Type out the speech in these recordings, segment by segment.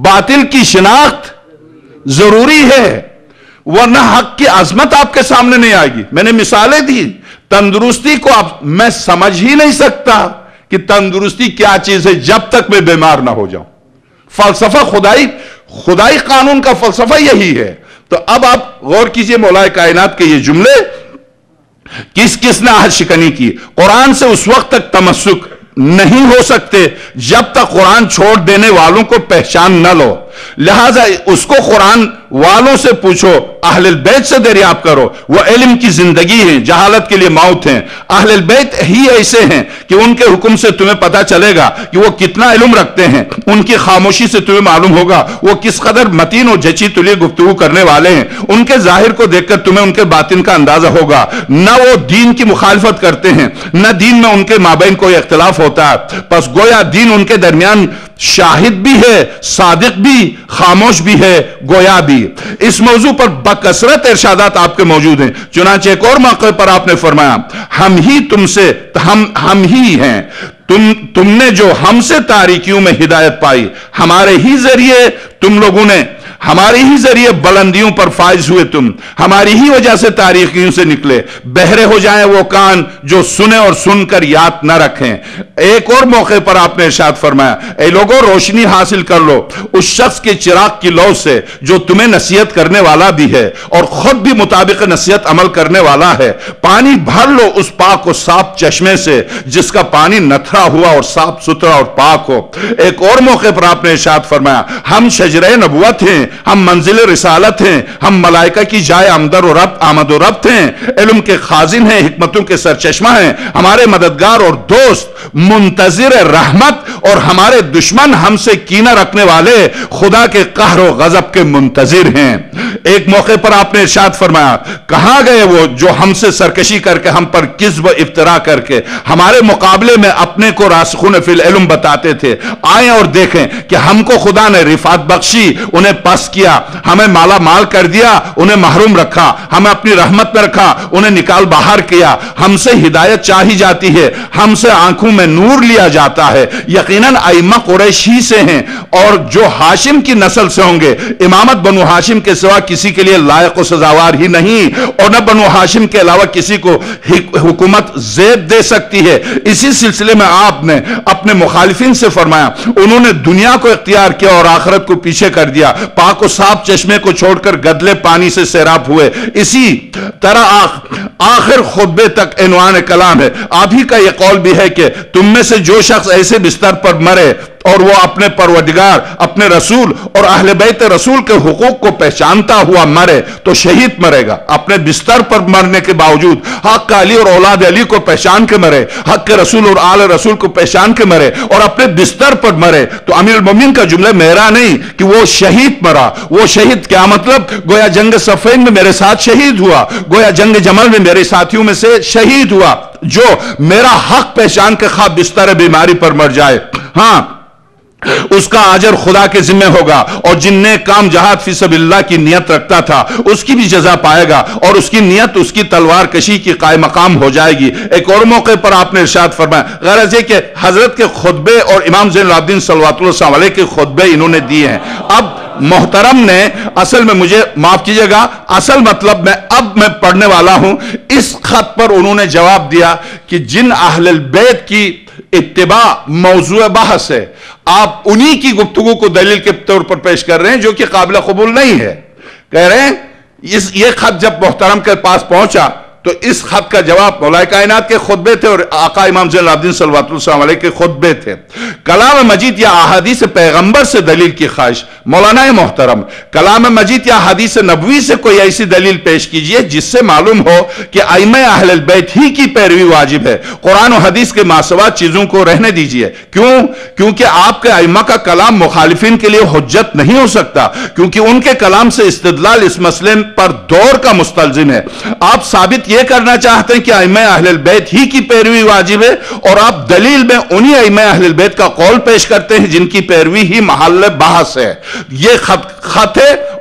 باطل کی شناخت ضروری ہے، ورنہ حق کی عظمت آپ کے سامنے نہیں آئے گی. میں نے مثالیں دی. تندرستی کو میں سمجھ ہی نہیں سکتا کہ تندرستی کیا چیز ہے جب تک میں بیمار نہ ہو جاؤں. فلسفہ خدائی قانون کا فلسفہ یہی ہے. تو اب آپ غور کیجئے مولا کائنات کے یہ جملے کس نے عہد شکنی کی. قرآن سے اس وقت تک تمسک نہیں ہو سکتے جب تک قرآن چھوڑ دینے والوں کو پہچان نہ لو. لہذا اس کو قرآن والوں سے پوچھو، اہل البیت سے دریافت کرو. وہ علم کی زندگی ہیں، جہالت کے لیے موت ہیں. اہل البیت ہی ایسے ہیں کہ ان کے حکم سے تمہیں پتا چلے گا کہ وہ کتنا علم رکھتے ہیں. ان کی خاموشی سے تمہیں معلوم ہوگا وہ کس قدر متین اور جچی تلی گفتگو کرنے والے ہیں. ان کے ظاہر کو دیکھ کر تمہیں ان کے باطن کا اندازہ ہوگا. نہ وہ دین کی مخالفت کرتے ہیں، نہ دین میں ان کے مابین کوئی اختلاف ہوتا ہے. پس گویا دین ان کے درمیان شاہد بھی ہے، صادق بھی، خاموش بھی ہے، گویا بھی. اس موضوع پر بکثرت ارشادات آپ کے موجود ہیں. چنانچہ ایک اور موقع پر آپ نے فرمایا، ہم ہی ہیں، تم نے جو ہم سے تاریکیوں میں ہدایت پائی، ہمارے ہی ذریعے بلندیوں پر فائز ہوئے. تم ہماری ہی وجہ سے تاریکیوں سے نکلے. بہرے ہو جائیں وہ کان جو سنے اور سن کر یاد نہ رکھیں. ایک اور موقع پر آپ نے ارشاد فرمایا، اے لوگوں روشنی حاصل کر لو اس شخص کے چراغ کی لو سے جو تمہیں نصیحت کرنے والا بھی ہے اور خود بھی مطابق نصیحت عمل کرنے والا ہے. پانی بھر لو اس پاک و صاف چشمے سے جس کا پانی نتھرا ہوا اور صاف ستھرا اور پاک ہو. ایک اور موقع پر آپ نے ارشاد فرمایا، ہم شجرہ نبوت ہیں، ہم منزل رسالت ہیں، ہم ملائکہ کی جائے آمد و رفت ہیں، علم کے خازن ہیں، حکمتوں کے سرچشمہ ہیں، ہمارے مددگار اور دوست، منتظر رحمت، اور ہمارے دشمن ہم سے کینہ رکھنے والے خدا کے قہر و غضب کے منتظر ہیں. ایک موقع پر آپ نے ارشاد فرمایا، کہاں گئے وہ جو ہم سے سرکشی کر کے، ہم پر کذب و افترا کر کے ہمارے مقابلے میں اپنے کو راسخون فی العلم بتاتے تھے. آئیں اور دیکھیں کہ ہم کو خدا نے رفعت بخشی، انہیں پس کیا، ہمیں مالا مال کر دیا، انہیں محروم رکھا، ہمیں اپنی رحمت میں رکھا، انہیں نکال باہر کیا. ہم سے ہدایت چاہی جاتی ہے، ہم سے آنکھوں میں نور لیا جاتا ہے. یقیناً ائمہ قریش ہی سے ہیں اور جو ہاشم کی نسل سے ہوں گے. امامت بنو ہاشم کے سوا کسی کے لیے لائق و سزاوار ہی نہیں، اور نہ بنو ہاشم کے علاوہ کسی کو حکومت زیب دے سکتی ہے. اسی سلسلے میں آپ نے اپنے مخالفین سے فرمایا، انہوں نے دنیا کو اختیار کیا اور آخرت کو پیچھے کر دیا، پاک و صاف چشمے کو چھوڑ کر گدلے پانی سے سیراب ہوئے. اسی طرح آخر خطبے تک عنوان کلام ہے. آپ ہی کا یہ قول بھی ہے کہ تم میں سے جو شخص ایسے بستر پر مرے اور وہ اپنے پروردگار، اپنے رسول اور اہل بیت رسول کے حقوق کو پہچانتا ہوا مرے تو شہید مرے گا. اپنے بستر پر مرنے کے باوجود حق علی اور اولاد علی کو پہچان کے مرے، حق کے رسول اور آل رسول کو پہچان کے مرے اور اپنے بستر پر مرے تو امیر المومنین کا جملہ میرا نہیں کہ وہ شہید مرا. وہ شہید کیا مطلب؟ گویا جنگ صفین میں میرے ساتھ شہید ہوا، گویا جنگ جمل میں میرے ساتھیوں میں سے شہید ہوا. جو میرا حق پہچان کے خواہ بستر بیماری پر مر جائے، ہاں اس کا اجر خدا کے ذمہ ہوگا، اور جن نے کام جہاد فی سبیل اللہ کی نیت رکھتا تھا اس کی بھی جزا پائے گا، اور اس کی نیت اس کی تلوار کشی کی قائم مقام ہو جائے گی. ایک اور موقع پر آپ نے ارشاد فرمایا، غرض یہ کہ حضرت کے خطبے اور امام زین العابدین صلوات اللہ علیہ کے خطبے انہوں نے دیے ہیں. اب محترم نے اصل میں مجھے معاف کیجئے گا، اصل مطلب میں پڑھنے والا ہوں. اس خط پر انہوں نے جواب دیا کہ جن اہل البیت کی اتباع موضوع بحث ہے، آپ انہی کی گفتگو کو دلیل کے طور پر پیش کر رہے ہیں جو کہ قابل قبول نہیں ہے. کہہ رہے ہیں یہ خط جب محترم کے پاس پہنچا تو اس خط کا جواب مولا کائنات کے خطبے تھے اور آقا امام زین العابدین صلوات اللہ علیہ کے خطبے تھے. کلام مجید یا احادیث پیغمبر سے دلیل کی خواہش. مولانا محترم، کلام مجید یا حدیث نبوی سے کوئی ایسی دلیل پیش کیجئے جس سے معلوم ہو کہ ائمہ اہل البیت ہی کی پیروی واجب ہے. قرآن و حدیث کے ماسوا چیزوں کو رہنے دیجئے. کیونکہ آپ کے ائمہ کا کلام مخالفین کے لیے حجت نہیں ہو سکتا، کیونکہ ان کے کلام سے استدلال اس مسئلے پر دور کا مستلزم ہے. آپ ثابت یہ کرنا چاہتے ہیں کہ ائمہ اہل البیت ہی کی پیروی واجب ہے، اور آپ دلیل میں انہی ائمہ اہل البیت کا قول پیش کرتے ہیں جن کی پیروی ہی محل بحث ہے. یہ خط ہے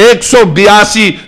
182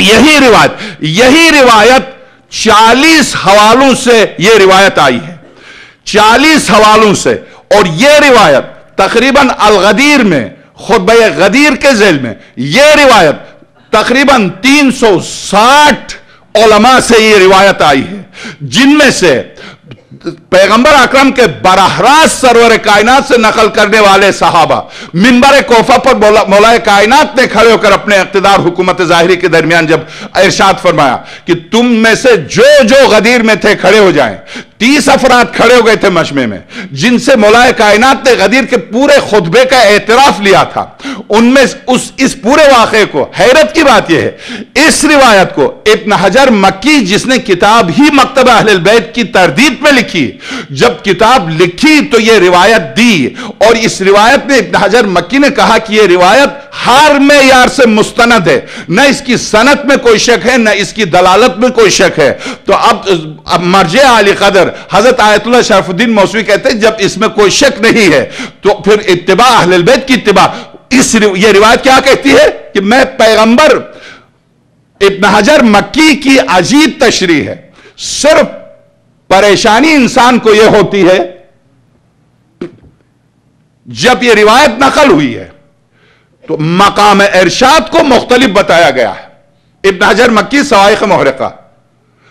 یہی روایت 40 حوالوں سے یہ روایت آئی ہے، 40 حوالوں سے، اور یہ روایت تقریباً الغدیر میں، خطبہ غدیر کے ذیل میں یہ روایت تقریباً 360 علماء سے یہ روایت آئی ہے، جن میں سے پیغمبر اکرم کے براہ راست سرور کائنات سے نقل کرنے والے صحابہ منبر کوفہ پر مولا کائنات نے کھڑے ہو کر اپنے اقتدار حکومت ظاہری کے درمیان جب ارشاد فرمایا کہ تم میں سے جو غدیر میں تھے کھڑے ہو جائیں، 30 افراد کھڑے ہو گئے تھے مجمع میں، جن سے مولا کائنات نے غدیر کے پورے خطبے کا اعتراف لیا تھا۔ ان میں اس پورے واقعے کو، حیرت کی بات یہ ہے، اس روایت کو ابن حجر مکی، جس نے کتاب ہی مکتبہ اہل البیت کی تردید میں لکھی، جب کتاب لکھی تو یہ روایت دی، اور اس روایت میں ابن حجر مکی نے کہا کہ یہ روایت ہر معیار سے مستند ہے، نہ اس کی سند میں کوئی شک ہے، نہ اس کی دلالت میں کوئی شک ہے۔ تو اب مرجع عالی قدر حضرت آیت اللہ شرف الدین موسوی کہتے ہیں جب اس میں کوئی شک نہیں ہے تو پھر اتباع اہل البیت کی اتباع۔ یہ روایت کیا کہتی ہے کہ میں پیغمبر، ابن حجر مکی کی عجیب تشریح ہے، صرف پریشانی انسان کو یہ ہوتی ہے جب یہ روایت نقل ہوئی ہے تو مقام ارشاد کو مختلف بتایا گیا ہے۔ ابن حجر مکی صواعق محرقہ،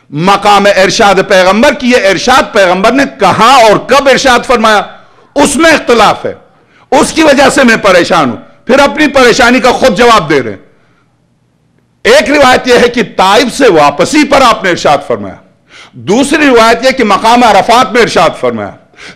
مقام ارشاد پیغمبر کی، یہ ارشاد پیغمبر نے کہاں اور کب ارشاد فرمایا اس میں اختلاف ہے، اس کی وجہ سے میں پریشان ہوں۔ پھر اپنی پریشانی کا خود جواب دے رہے ہیں۔ ایک روایت یہ ہے کہ طائف سے واپسی پر آپ نے ارشاد فرمایا، دوسری روایت یہ کہ مقام عرفات میں ارشاد فرمایا،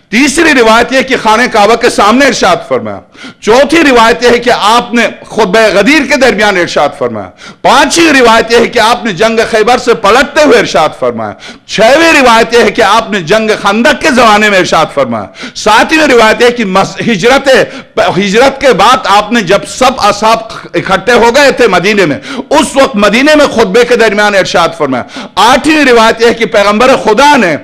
تیسری روایت یہ کہ خانہ کعبہ کے سامنے ارشاد فرمایا، چوتھی روایت یہ ہے کہ آپ نے خطبہ غدیر کے درمیان ارشاد فرمایا، پانچویں روایت یہ ہے کہ آپ نے جنگ خیبر سے پلٹتے ہوئے ارشاد فرمایا، چھویں روایت یہ ہے کہ آپ نے جنگ خندق کے زمانے میں ارشاد فرمایا، ساتویں روایت یہ ہے کہ ہجرت کے بعد آپ نے جب سب اصحاب اکٹھے ہو گئے تھے مدینے میں، اس وقت مدینے میں خطبے کے درمیان ارشاد فرمایا، آٹھویں روایت یہ ہے کہ پیغمبر خدا نے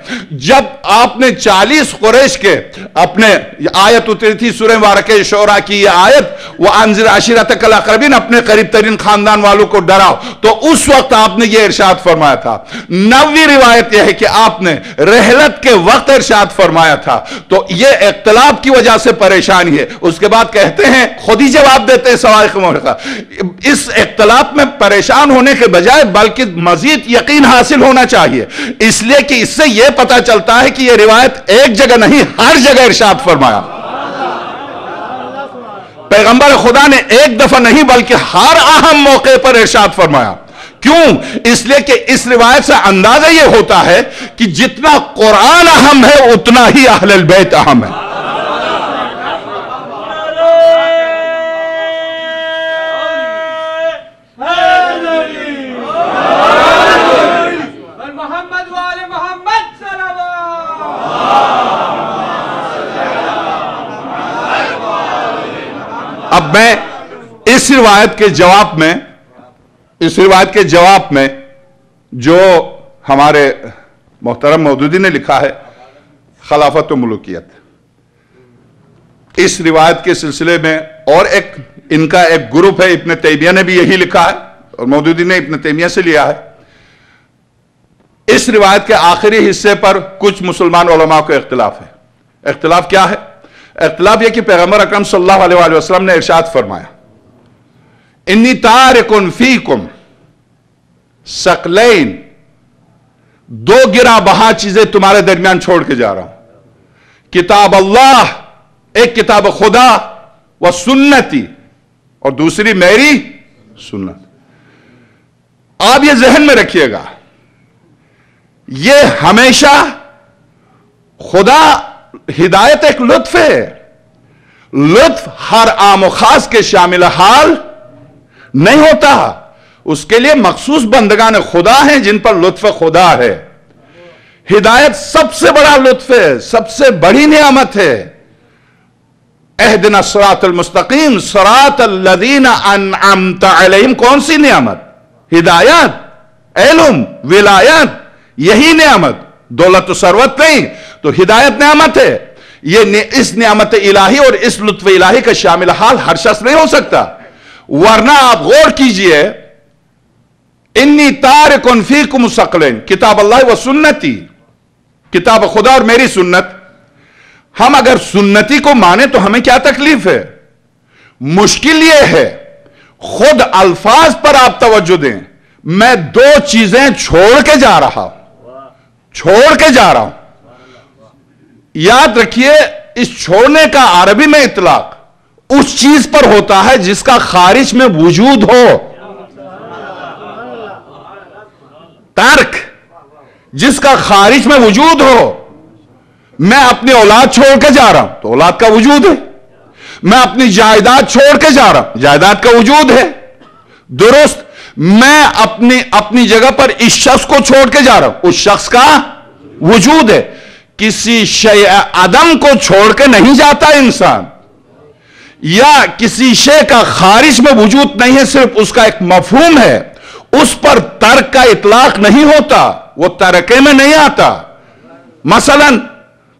جب آپ نے 40 قریش کے اپنے آیت اتری تھی سورہ مبارکہ شعراء کی یہ آیت، وَأَنذِرْ عَشِيرَتَكَ الْأَقْرَبِينَ، اپنے قریب ترین خاندان والوں کو ڈراؤ، تو اس وقت آپ نے یہ ارشاد فرمایا تھا۔ 9ویں روایت یہ ہے کہ آپ نے رحلت کے وقت ارشاد فرمایا تھا۔ تو یہ اختلاف کی وجہ سے پریشانی ہے۔ اس کے بعد کہتے ہیں، خود ہی جواب دیتے ہیں صواعق محرقہ، اس اختلاف میں پریشان ہونے کے بجائے بلکہ مزید یقین حاصل ہونا چاہیے، اس لیے کہ اس سے یہ پتہ چلتا ہے کہ یہ روایت ایک جگہ نہیں، ہر جگہ ارشاد فرمایا۔ پیغمبر خدا نے ایک دفعہ نہیں بلکہ ہر اہم موقع پر ارشاد فرمایا۔ کیوں؟ اس لیے کہ اس روایت سے اندازہ یہ ہوتا ہے کہ جتنا قرآن اہم ہے اتنا ہی اہل البیت اہم ہے۔ اب میں اس روایت کے جواب میں جو ہمارے محترم مودودی نے لکھا ہے خلافت و ملوکیت، اس روایت کے سلسلے میں اور ان کا ایک گروپ ہے، ابن تیمیہ نے بھی یہی لکھا ہے اور مودودی نے ابن تیمیہ سے لیا ہے۔ اس روایت کے آخری حصے پر کچھ مسلمان علماء کو اختلاف ہے۔ اختلاف کیا ہے؟ اختلاف یہ کہ پیغمبر اکرم صلی اللہ علیہ وآلہ وسلم نے ارشاد فرمایا، انی تارکن فیکم ثقلین، دو گراں بہا چیزیں تمہارے درمیان چھوڑ کے جا رہا ہوں، کتاب اللہ، ایک کتاب خدا، و سنتی، اور دوسری میری سنت۔ آپ یہ ذہن میں رکھیے گا، یہ ہمیشہ خدا ہدایت ایک لطف ہے، لطف ہر عام و خاص کے شامل حال نہیں ہوتا، اس کے لیے مخصوص بندگان خدا ہیں جن پر لطف خدا ہے۔ ہدایت سب سے بڑا لطف ہے، سب سے بڑی نعمت ہے۔ اہدنا الصراط المستقیم صراط الذین انعمت علیہم، کون سی نعمت؟ ہدایت، علم، ولایت، یہی نعمت، دولت و ثروت نہیں، تو ہدایت نعمت ہے۔ یہ اس نعمت الہی اور اس لطف الہی کا شامل حال ہر شخص نہیں ہو سکتا، ورنہ آپ غور کیجئے انی تارکن فیکم ثقلین کتاب اللہ و سنتی، کتاب خدا اور میری سنت. ہم اگر سنتی کو مانیں تو ہمیں کیا تکلیف ہے؟ مشکل یہ ہے خود الفاظ پر آپ توجہ دیں. میں دو چیزیں چھوڑ کے جا رہا ہوں، چھوڑ کے جا رہا ہوں. یاد رکھیے اس چھوڑنے کا عربی میں اطلاق اس چیز پر ہوتا ہے جس کا خارج میں وجود ہو. ترک جس کا خارج میں وجود ہو. میں اپنی اولاد چھوڑ کے جا رہا ہوں تو اولاد کا وجود ہے. میں اپنی جائیداد چھوڑ کے جا رہا ہوں، جائیداد کا وجود ہے. درست. میں اپنی جگہ پر اس شخص کو چھوڑ کے جا رہا ہوں، اس شخص کا وجود ہے. کسی شیء عدم کو چھوڑ کے نہیں جاتا انسان، یا کسی شے کا خارج میں وجود نہیں ہے، صرف اس کا ایک مفہوم ہے، اس پر ترک کا اطلاق نہیں ہوتا، وہ ترکے میں نہیں آتا. مثلا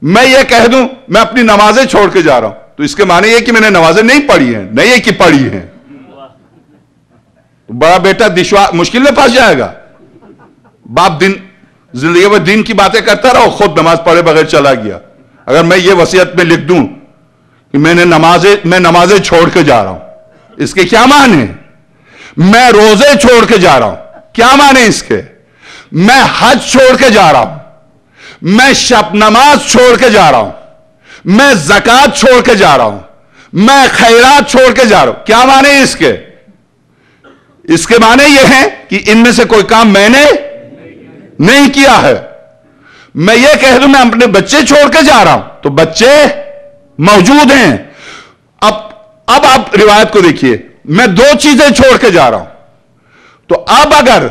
میں یہ کہہ دوں میں اپنی نمازیں چھوڑ کے جا رہا ہوں تو اس کے معنی یہ کہ میں نے نمازیں نہیں پڑھی ہیں، نہیں ہے کہ پڑھی ہیں. بڑا بیٹا مشکل میں پھنس جائے گا. باپ زندگی میں دین کی باتیں کرتا رہو، خود نماز پڑھے بغیر چلا گیا. اگر میں یہ وصیت میں لکھ دوں کہ میں نمازیں چھوڑ کے جا رہا ہوں، اس کے کیا معنی ہیں؟ میں روزے چھوڑ کے جا رہا ہوں، کیا معنی اس کے؟ میں حج چھوڑ کے جا رہا ہوں، میں شب نماز چھوڑ کے جا رہا ہوں، میں زکوٰۃ چھوڑ کے جا رہا ہوں، میں خیرات چھوڑ کے جا رہا ہوں. کیا معنی اس کے؟ اس کے معنی یہ ہیں کہ ان میں سے کوئی کام میں نے نہیں کیا ہے. میں یہ کہہ دوں میں اپنے بچے چھوڑ کے جا رہا ہوں تو بچے موجود ہیں. اب آپ روایت کو دیکھیے، میں دو چیزیں چھوڑ کے جا رہا ہوں. تو اب اگر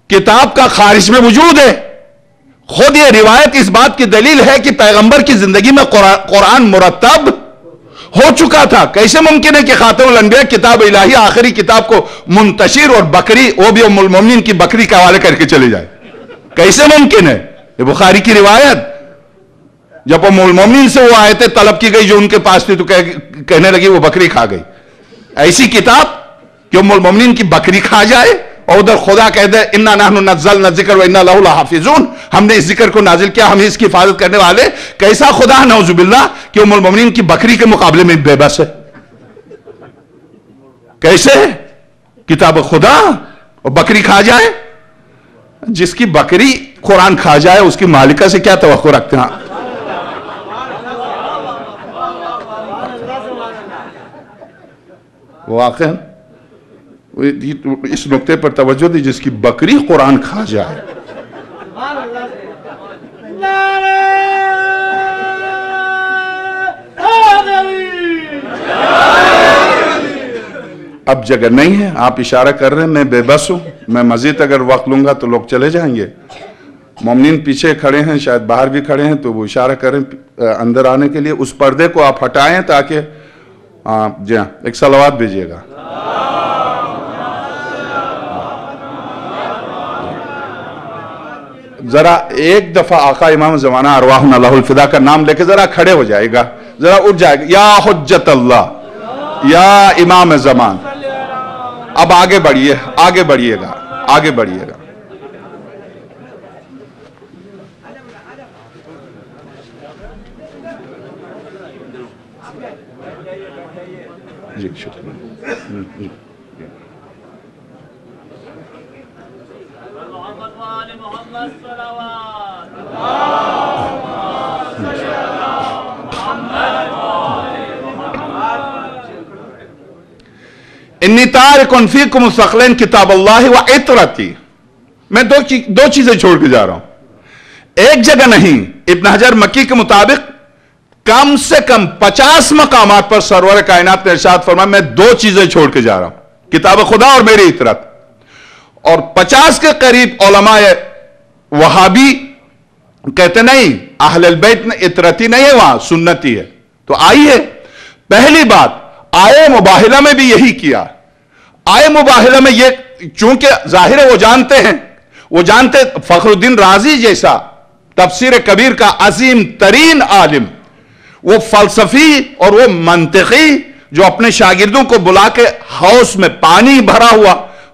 کتاب کا خارج میں وجود ہے، خود یہ روایت اس بات کی دلیل ہے کہ پیغمبر کی زندگی میں قرآن مرتب ہو چکا تھا. کیسے ممکن ہے کہ خاتم الانبیاء کتاب الہی آخری کتاب کو منتشر اور بکری، وہ بھی ام المومنین کی بکری کا حوالے کر کے چلے جائے؟ کیسے ممکن ہے؟ یہ بخاری کی روایت. جب ام المومنین سے وہ آیتیں طلب کی گئی جو ان کے پاس تھی تو کہنے لگی وہ بکری کھا گئی. ایسی کتاب کہ ام المومنین کی بکری کھا جائے اور ادھر خدا کہہ دے انا نحن نزلنا الذکر وانا لہ لحافظون، ہم نے اس ذکر کو نازل کیا، ہم اس کی حفاظت کرنے والے. کیسا خدا نعوذ باللہ کہ ام المومنین کی بکری کے مقابلے میں بے بس ہے؟ کیسے کتاب خدا اور بکری کھا جائے؟ جس کی بکری قرآن کھا جائے اس کی مالکہ سے کیا توقع رکھتے ہیں؟ واقعا اس نقطے پر توجہ دی، جس کی بکری قرآن کھا جائے. اب جگہ نہیں ہے، آپ اشارہ کر رہے ہیں، میں بے بس ہوں. میں مزید اگر وقت لوں گا تو لوگ چلے جائیں گے. مومنین پیچھے کھڑے ہیں، شاید باہر بھی کھڑے ہیں، تو وہ اشارہ کریں اندر آنے کے لیے. اس پردے کو آپ ہٹائیں تاکہ جی ہاں ایک صلوات بھیجیے گا. ذرا ایک دفعہ آقا امام زمانہ ارواحنا لہ الفدا کا نام لے کے ذرا کھڑے ہو جائے گا، ذرا اٹھ جائے گا. یا حجت اللہ، یا امام زمان. اب آگے بڑھیے، آگے بڑھیے گا، آگے بڑھیے گا. جی شکریہ. انی تارکن فیکم ثقلین کتاب اللہ و عطرتی. میں دو چیزیں چھوڑ کے جا رہا ہوں. ایک جگہ نہیں، ابن حجر مکی کے مطابق کم سے کم 50 مقامات پر سرور کائنات نے ارشاد فرمایا میں دو چیزیں چھوڑ کے جا رہا ہوں، کتاب خدا اور میری عطرت. اور 50 کے قریب علماء وہابی کہتے نہیں اہل البیت نے عطرتی نہیں ہے، وہاں سنتی ہے. تو آئیے پہلی بات، آئے مباہلہ میں بھی یہی کیا. آئے مباہلہ میں یہ چونکہ ظاہر ہے وہ جانتے فخر الدین رازی جیسا تفسیر کبیر کا عظیم ترین عالم، وہ فلسفی اور وہ منطقی جو اپنے شاگردوں کو بلا کے ہاؤس میں پانی بھرا ہوا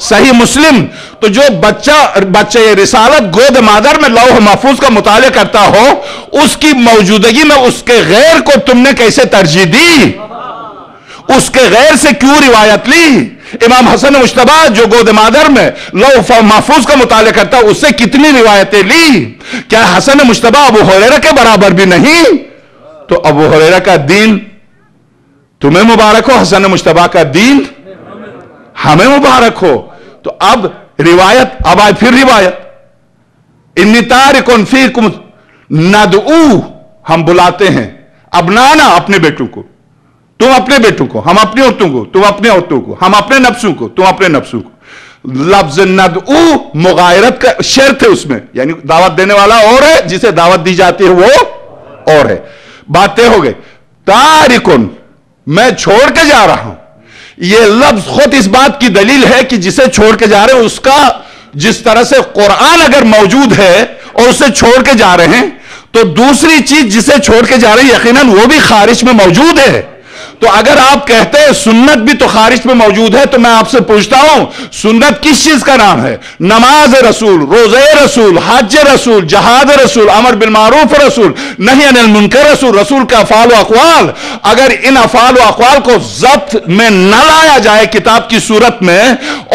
صحیح مسلم. تو جو بچہ رسالت گود مادر میں لوح محفوظ کا مطالعہ کرتا ہو، اس کی موجودگی میں اس کے غیر کو تم نے کیسے ترجیح دی؟ اس کے غیر سے کیوں روایت لی؟ امام حسن مجتبی جو گود مادر میں لوح محفوظ کا مطالعہ کرتا، اس سے کتنی روایتیں لی؟ کیا حسن مجتبی ابو ہریرہ کے برابر بھی نہیں؟ تو ابو ہریرہ کا دین تمہیں مبارک ہو، حسن مجتبی کا دین ہمیں مبارک ہو. تو اب روایت، اب آئے پھر روایت، انی تارک فیکم ندعو، ہم بلاتے ہیں ابنانا، اپنے بیٹوں کو، تم اپنے بیٹوں کو، ہم اپنی عورتوں کو، تم اپنے عورتوں کو، ہم اپنے نفسوں کو، تم اپنے نفسوں کو. لفظ ندعو مغایرت کا شرط ہے اس میں، یعنی دعوت دینے والا اور ہے، جسے دعوت دی جاتی ہے وہ اور ہے. باتیں ہو گئی. تارکن، میں چھوڑ کے جا رہا ہوں، یہ لفظ خود اس بات کی دلیل ہے کہ جسے چھوڑ کے جا رہے ہیں اس کا، جس طرح سے قرآن اگر موجود ہے اور اسے چھوڑ کے جا رہے ہیں، تو دوسری چیز جسے چھوڑ کے جا رہے ہیں یقیناً وہ بھی خارج میں موجود ہے. تو اگر آپ کہتے ہیں سنت بھی تو خارج میں موجود ہے، تو میں آپ سے پوچھتا ہوں سنت کس چیز کا نام ہے؟ نماز رسول، روزے رسول، حج رسول، جہاد رسول، امر بالمعروف رسول، نہی عن المنکر رسول، رسول کا افعال و اقوال. اگر ان افعال و اقوال کو ضبط میں نہ لایا جائے کتاب کی صورت میں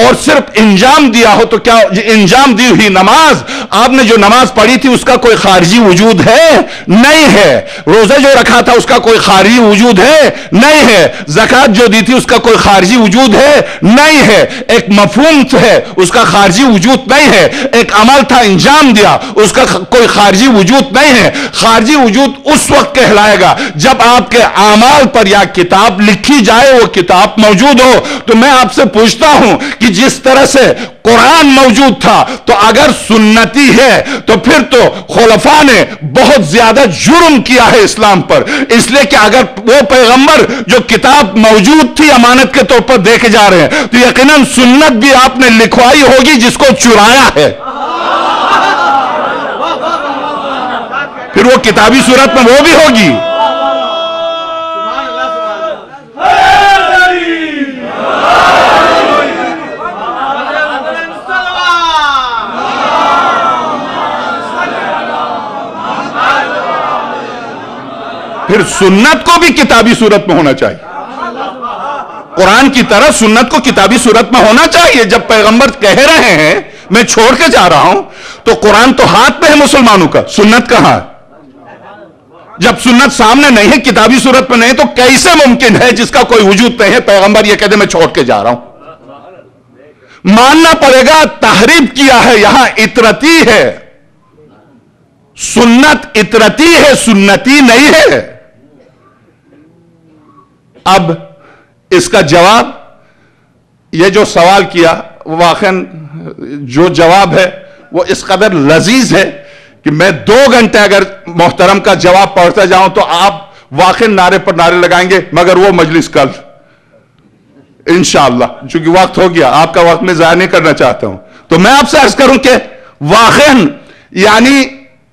اور صرف انجام دیا ہو، تو کیا انجام دی ہوئی نماز، آپ نے جو نماز پڑھی تھی اس کا کوئی خارجی وجود ہے؟ نہیں ہے. روزے جو رکھا تھا اس کا کوئی خارجی وجود ہے؟ نہیں ہے. زکات جو دی تھی اس کا کوئی خارجی وجود ہے؟ نہیں ہے. ایک مفہوم ہے اس کا خارجی وجود نہیں ہے. ایک عمل تھا انجام دیا اس کا کوئی خارجی وجود نہیں ہے. خارجی وجود اس وقت کہلائے گا جب آپ کے اعمال پر یا کتاب لکھی جائے، وہ کتاب موجود ہو. تو میں آپ سے پوچھتا ہوں کہ جس طرح سے قرآن موجود تھا، تو اگر سنتی ہے تو پھر تو خلفاء نے بہت زیادہ جرم کیا ہے اسلام پر. اس لیے کہ اگر وہ پیغمبر جو کتاب موجود تھی امانت کے طور پر دے کے جا رہے ہیں، تو یقیناً سنت بھی آپ نے لکھوائی ہوگی جس کو چرایا ہے. پھر وہ کتابی صورت میں وہ بھی ہوگی. پھر سنت کو بھی کتابی صورت میں ہونا چاہیے. قرآن کی طرح سنت کو کتابی صورت میں ہونا چاہیے. جب پیغمبر کہہ رہے ہیں میں چھوڑ کے جا رہا ہوں، تو قرآن تو ہاتھ میں ہے مسلمانوں کا، سنت کہاں ہے؟ جب سنت سامنے نہیں ہے، کتابی صورت میں نہیں، تو کیسے ممکن ہے جس کا کوئی وجود نہیں ہے پیغمبر یہ کہتے میں چھوڑ کے جا رہا ہوں؟ ماننا پڑے گا تحریف کیا ہے، یہاں اطرتی ہے. سنت اطرتی ہے، سنتی نہیں ہے. اب اس کا جواب، یہ جو سوال کیا واقعا جو جواب ہے وہ اس قدر لذیذ ہے کہ میں 2 گھنٹے اگر محترم کا جواب پڑھتا جاؤں تو آپ واقعا نعرے پر نعرے لگائیں گے. مگر وہ مجلس کل انشاءاللہ، چونکہ وقت ہو گیا، آپ کا وقت میں ضائع نہیں کرنا چاہتا ہوں. تو میں آپ سے عرض کروں کہ واقعا یعنی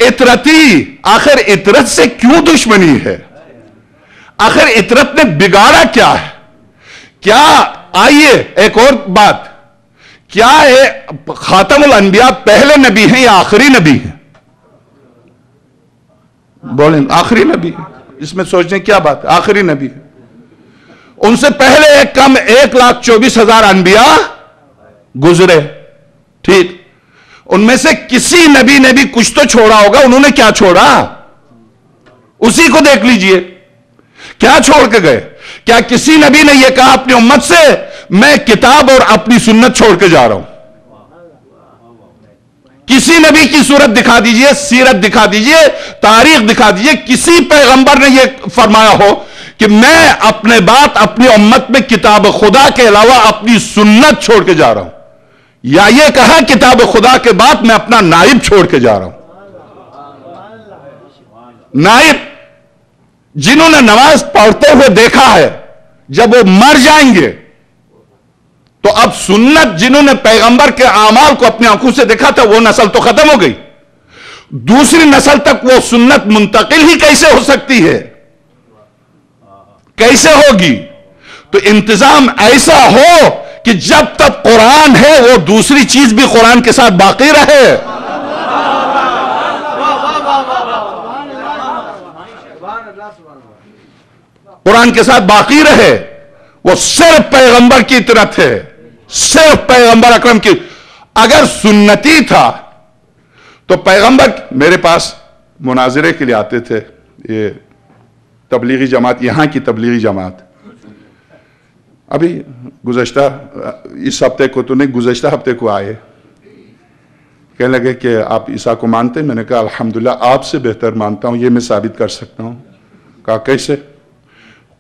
اطرتی، آخر اطرت سے کیوں دشمنی ہے؟ آخر اطرت نے بگاڑا کیا ہے؟ کیا، آئیے ایک اور بات، کیا خاتم الانبیاء پہلے نبی ہیں یا آخری نبی ہیں؟ بولیں آخری نبی ہے. اس میں سوچنے کیا بات ہے؟ آخری نبی ہے. ان سے پہلے ایک کم 1,24,000 انبیاء گزرے. ٹھیک، ان میں سے کسی نبی نے بھی کچھ تو چھوڑا ہوگا. انہوں نے کیا چھوڑا؟ اسی کو دیکھ لیجئے. کیا چھوڑ کے گئے؟ کیا کسی نبی نے یہ کہا اپنی امت سے میں کتاب اور اپنی سنت چھوڑ کے جا رہا ہوں؟ کسی نبی کی صورت دکھا دیجئے، سیرت دکھا دیجئے، تاریخ دکھا دیجئے، کسی پیغمبر نے یہ فرمایا ہو کہ میں اپنے بات اپنی امت میں کتاب خدا کے علاوہ اپنی سنت چھوڑ کے جا رہا ہوں؟ یا یہ کہا کتاب خدا کے بعد میں اپنا نائب چھوڑ کے جا رہا ہوں؟ نائب جنہوں نے نماز پڑھتے ہوئے دیکھا ہے، جب وہ مر جائیں گے تو اب سنت جنہوں نے پیغمبر کے اعمال کو اپنی آنکھوں سے دیکھا تھا، وہ نسل تو ختم ہو گئی. دوسری نسل تک وہ سنت منتقل ہی کیسے ہو سکتی ہے؟ کیسے ہوگی؟ تو انتظام ایسا ہو کہ جب تک قرآن ہے وہ دوسری چیز بھی قرآن کے ساتھ باقی رہے. قرآن کے ساتھ باقی رہے. وہ صرف پیغمبر کی اطاعت ہے, صرف پیغمبر اکرم کی. اگر سنتی تھا تو پیغمبر میرے پاس مناظرے کے لیے آتے تھے, یہ تبلیغی جماعت, یہاں کی تبلیغی جماعت. ابھی گزشتہ اس ہفتے کو تو نہیں, گزشتہ ہفتے کو آئے, کہنے لگے کہ آپ عیسیٰ کو مانتے ہیں؟ میں نے کہا الحمدللہ آپ سے بہتر مانتا ہوں, یہ میں ثابت کر سکتا ہوں. کہا کیسے؟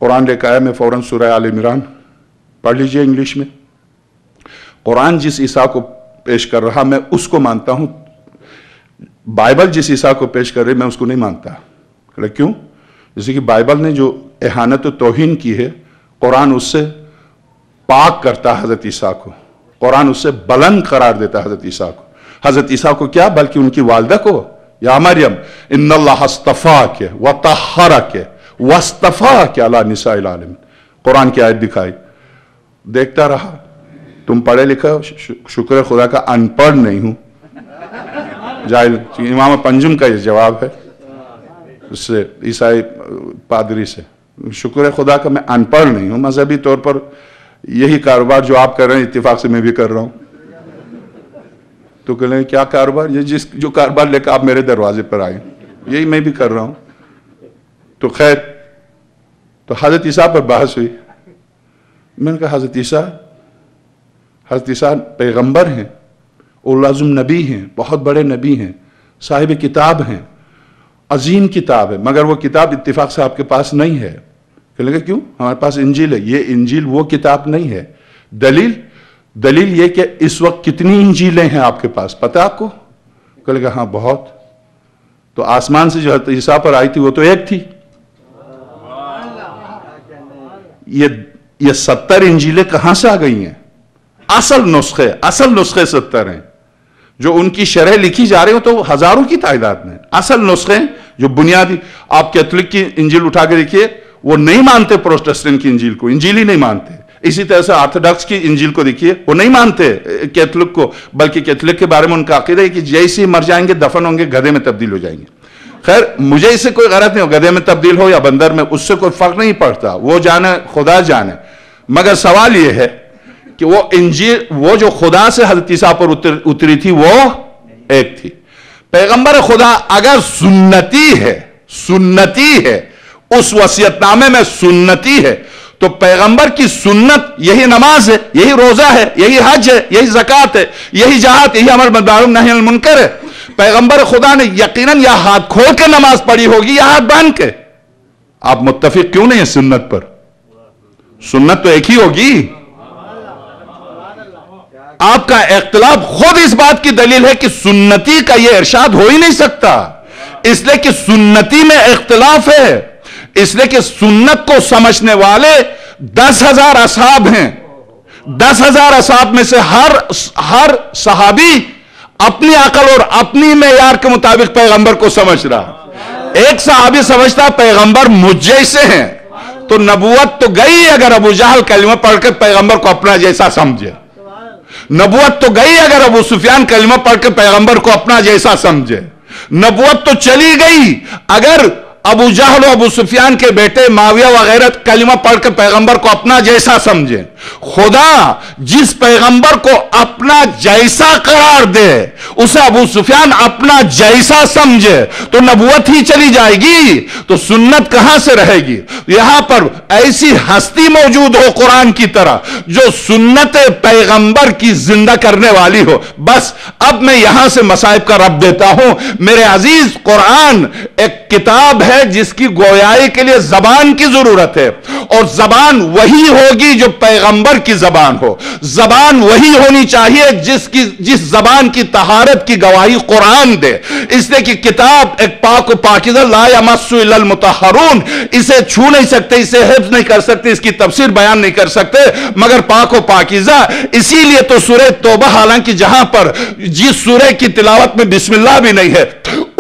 قرآن لے کے آیا, میں فوراً سورہ آل عمران پڑھ لیجئے انگلش میں. قرآن جس عیسیٰ کو پیش کر رہا میں اس کو مانتا ہوں, بائبل جس عیسیٰ کو پیش کر رہی میں اس کو نہیں مانتا. کیوں؟ جیسے کہ بائبل نے جو اہانت و توہین کی ہے, قرآن اس سے پاک کرتا حضرت عیسیٰ کو, قرآن اس سے بلند قرار دیتا حضرت عیسیٰ کو. حضرت عیسیٰ کو کیا, بلکہ ان کی والدہ کو, یا مریم ان اللہ اصطفاک وطہرک واصطفاک علی نساء العالمین. قرآن کی آیت دکھائی, دیکھتا رہا. تم پڑھے لکھے ہو, شکر خدا کا ان پڑھ نہیں ہوں, جاہل. امام پنجم کا یہ جواب ہے اس سے, عیسائی پادری سے, شکر خدا کا میں ان پڑھ نہیں ہوں. مذہبی طور پر یہی کاروبار جو آپ کر رہے ہیں اتفاق سے میں بھی کر رہا ہوں. تو کہہ لیں کیا کاروبار؟ یہ جو کاروبار لے کر آپ میرے دروازے پر آئے یہی میں بھی کر رہا ہوں. تو خیر, تو حضرت عیسیٰ پر بحث ہوئی. میں نے کہا حضرت عیسیٰ پیغمبر ہیں, اولوالعزم نبی ہیں, بہت بڑے نبی ہیں, صاحب کتاب ہیں, عظیم کتاب ہے, مگر وہ کتاب اتفاق سے آپ کے پاس نہیں ہے. کہنے لگے کیوں؟ ہمارے پاس انجیل ہے. یہ انجیل وہ کتاب نہیں ہے. دلیل یہ کہ اس وقت کتنی انجیلیں ہیں آپ کے پاس, پتہ آپ کو؟ کہنے لگے ہاں بہت. تو آسمان سے جو حضرت عیسیٰ پر آئی تھی وہ تو ایک تھی. یہ 70 انجیلیں کہاں سے آ گئی ہیں؟ اصل نسخے 70 ہیں. جو ان کی شرح لکھی جا رہی ہو تو ہزاروں کی تعداد میں. اصل نسخے جو بنیادی, آپ کیتھولک کی انجیل اٹھا کے دیکھیے, وہ نہیں مانتے پروٹسٹنٹ کی انجیل کو, انجیل ہی نہیں مانتے. اسی طرح سے آرتھوڈاکس کی انجیل کو دیکھیے, وہ نہیں مانتے کیتھولک کو, بلکہ کیتھولک کے بارے میں ان کا عقیدہ ہے کہ جیسے ہی مر جائیں گے دفن ہوں گے گدھے میں تبدیل ہو جائیں گے. خیر مجھے اس سے کوئی غرض نہیں ہو, گدھے میں تبدیل ہو یا بندر میں, اس سے کوئی فرق نہیں پڑتا, وہ جانے خدا جانے. مگر سوال یہ ہے کہ وہ انجیل, وہ جو خدا سے حضرت عیسیٰ پر اتری تھی وہ ایک تھی. پیغمبر خدا اگر سنتی ہے, اس وصیت نامے میں سنتی ہے, تو پیغمبر کی سنت یہی نماز ہے, یہی روزہ ہے, یہی حج ہے, یہی زکوٰۃ ہے, یہی جہاد, یہی امر بالمعروف نہی عن المنکر ہے. پیغمبر خدا نے یقیناً یا ہاتھ کھول کے نماز پڑھی ہوگی یا ہاتھ باندھ کے. آپ متفق کیوں نہیں ہیں سنت پر؟ سنت تو ایک ہی ہوگی. آپ کا اختلاف خود اس بات کی دلیل ہے کہ سنتی کا یہ ارشاد ہو ہی نہیں سکتا, اس لیے کہ سنتی میں اختلاف ہے. اس لیے کہ سنت کو سمجھنے والے 10,000 اصحاب ہیں. 10,000 اصحاب میں سے ہر صحابی اپنی عقل اور اپنی معیار کے مطابق پیغمبر کو سمجھ رہا. ایک صحابی سمجھتا پیغمبر مجھ جیسے ہیں, تو نبوت تو گئی اگر ابو جہل کلمہ پڑھ کر پیغمبر کو اپنا جیسا سمجھے. نبوت تو گئی اگر ابو سفیان کلمہ پڑھ کر پیغمبر کو اپنا جیسا سمجھے. نبوت تو چلی گئی اگر ابو جہل و ابو سفیان کے بیٹے معاویہ وغیرہ کلمہ پڑھ کر پیغمبر کو اپنا جیسا سمجھے. خدا جس پیغمبر کو اپنا جیسا قرار دے اسے ابو سفیان اپنا جیسا سمجھے تو نبوت ہی چلی جائے گی, تو سنت کہاں سے رہے گی؟ یہاں پر ایسی ہستی موجود ہو قرآن کی طرح جو سنت پیغمبر کی زندہ کرنے والی ہو. بس اب میں یہاں سے مصائب کا رب دیتا ہوں. میرے عزیز, قرآن ایک کتاب ہے جس کی گویائی کے لیے زبان کی ضرورت ہے, اور زبان وہی ہوگی جو پیغمبر کی زبان ہو. زبان وہی ہونی چاہیے جس زبان کی طہارت کی گواہی قرآن دے. اس لیے کہ کتاب ایک پاک و پاکیزہ, لا یمس الا المطہرون, اسے چھو نہیں سکتے, اسے حفظ نہیں کر سکتے, اس کی تفسیر بیان نہیں کر سکتے مگر پاک و پاکیزہ. اسی لیے تو سورہ توبہ, حالانکہ جہاں پر جس سورہ کی تلاوت میں بسم اللہ بھی نہیں ہے,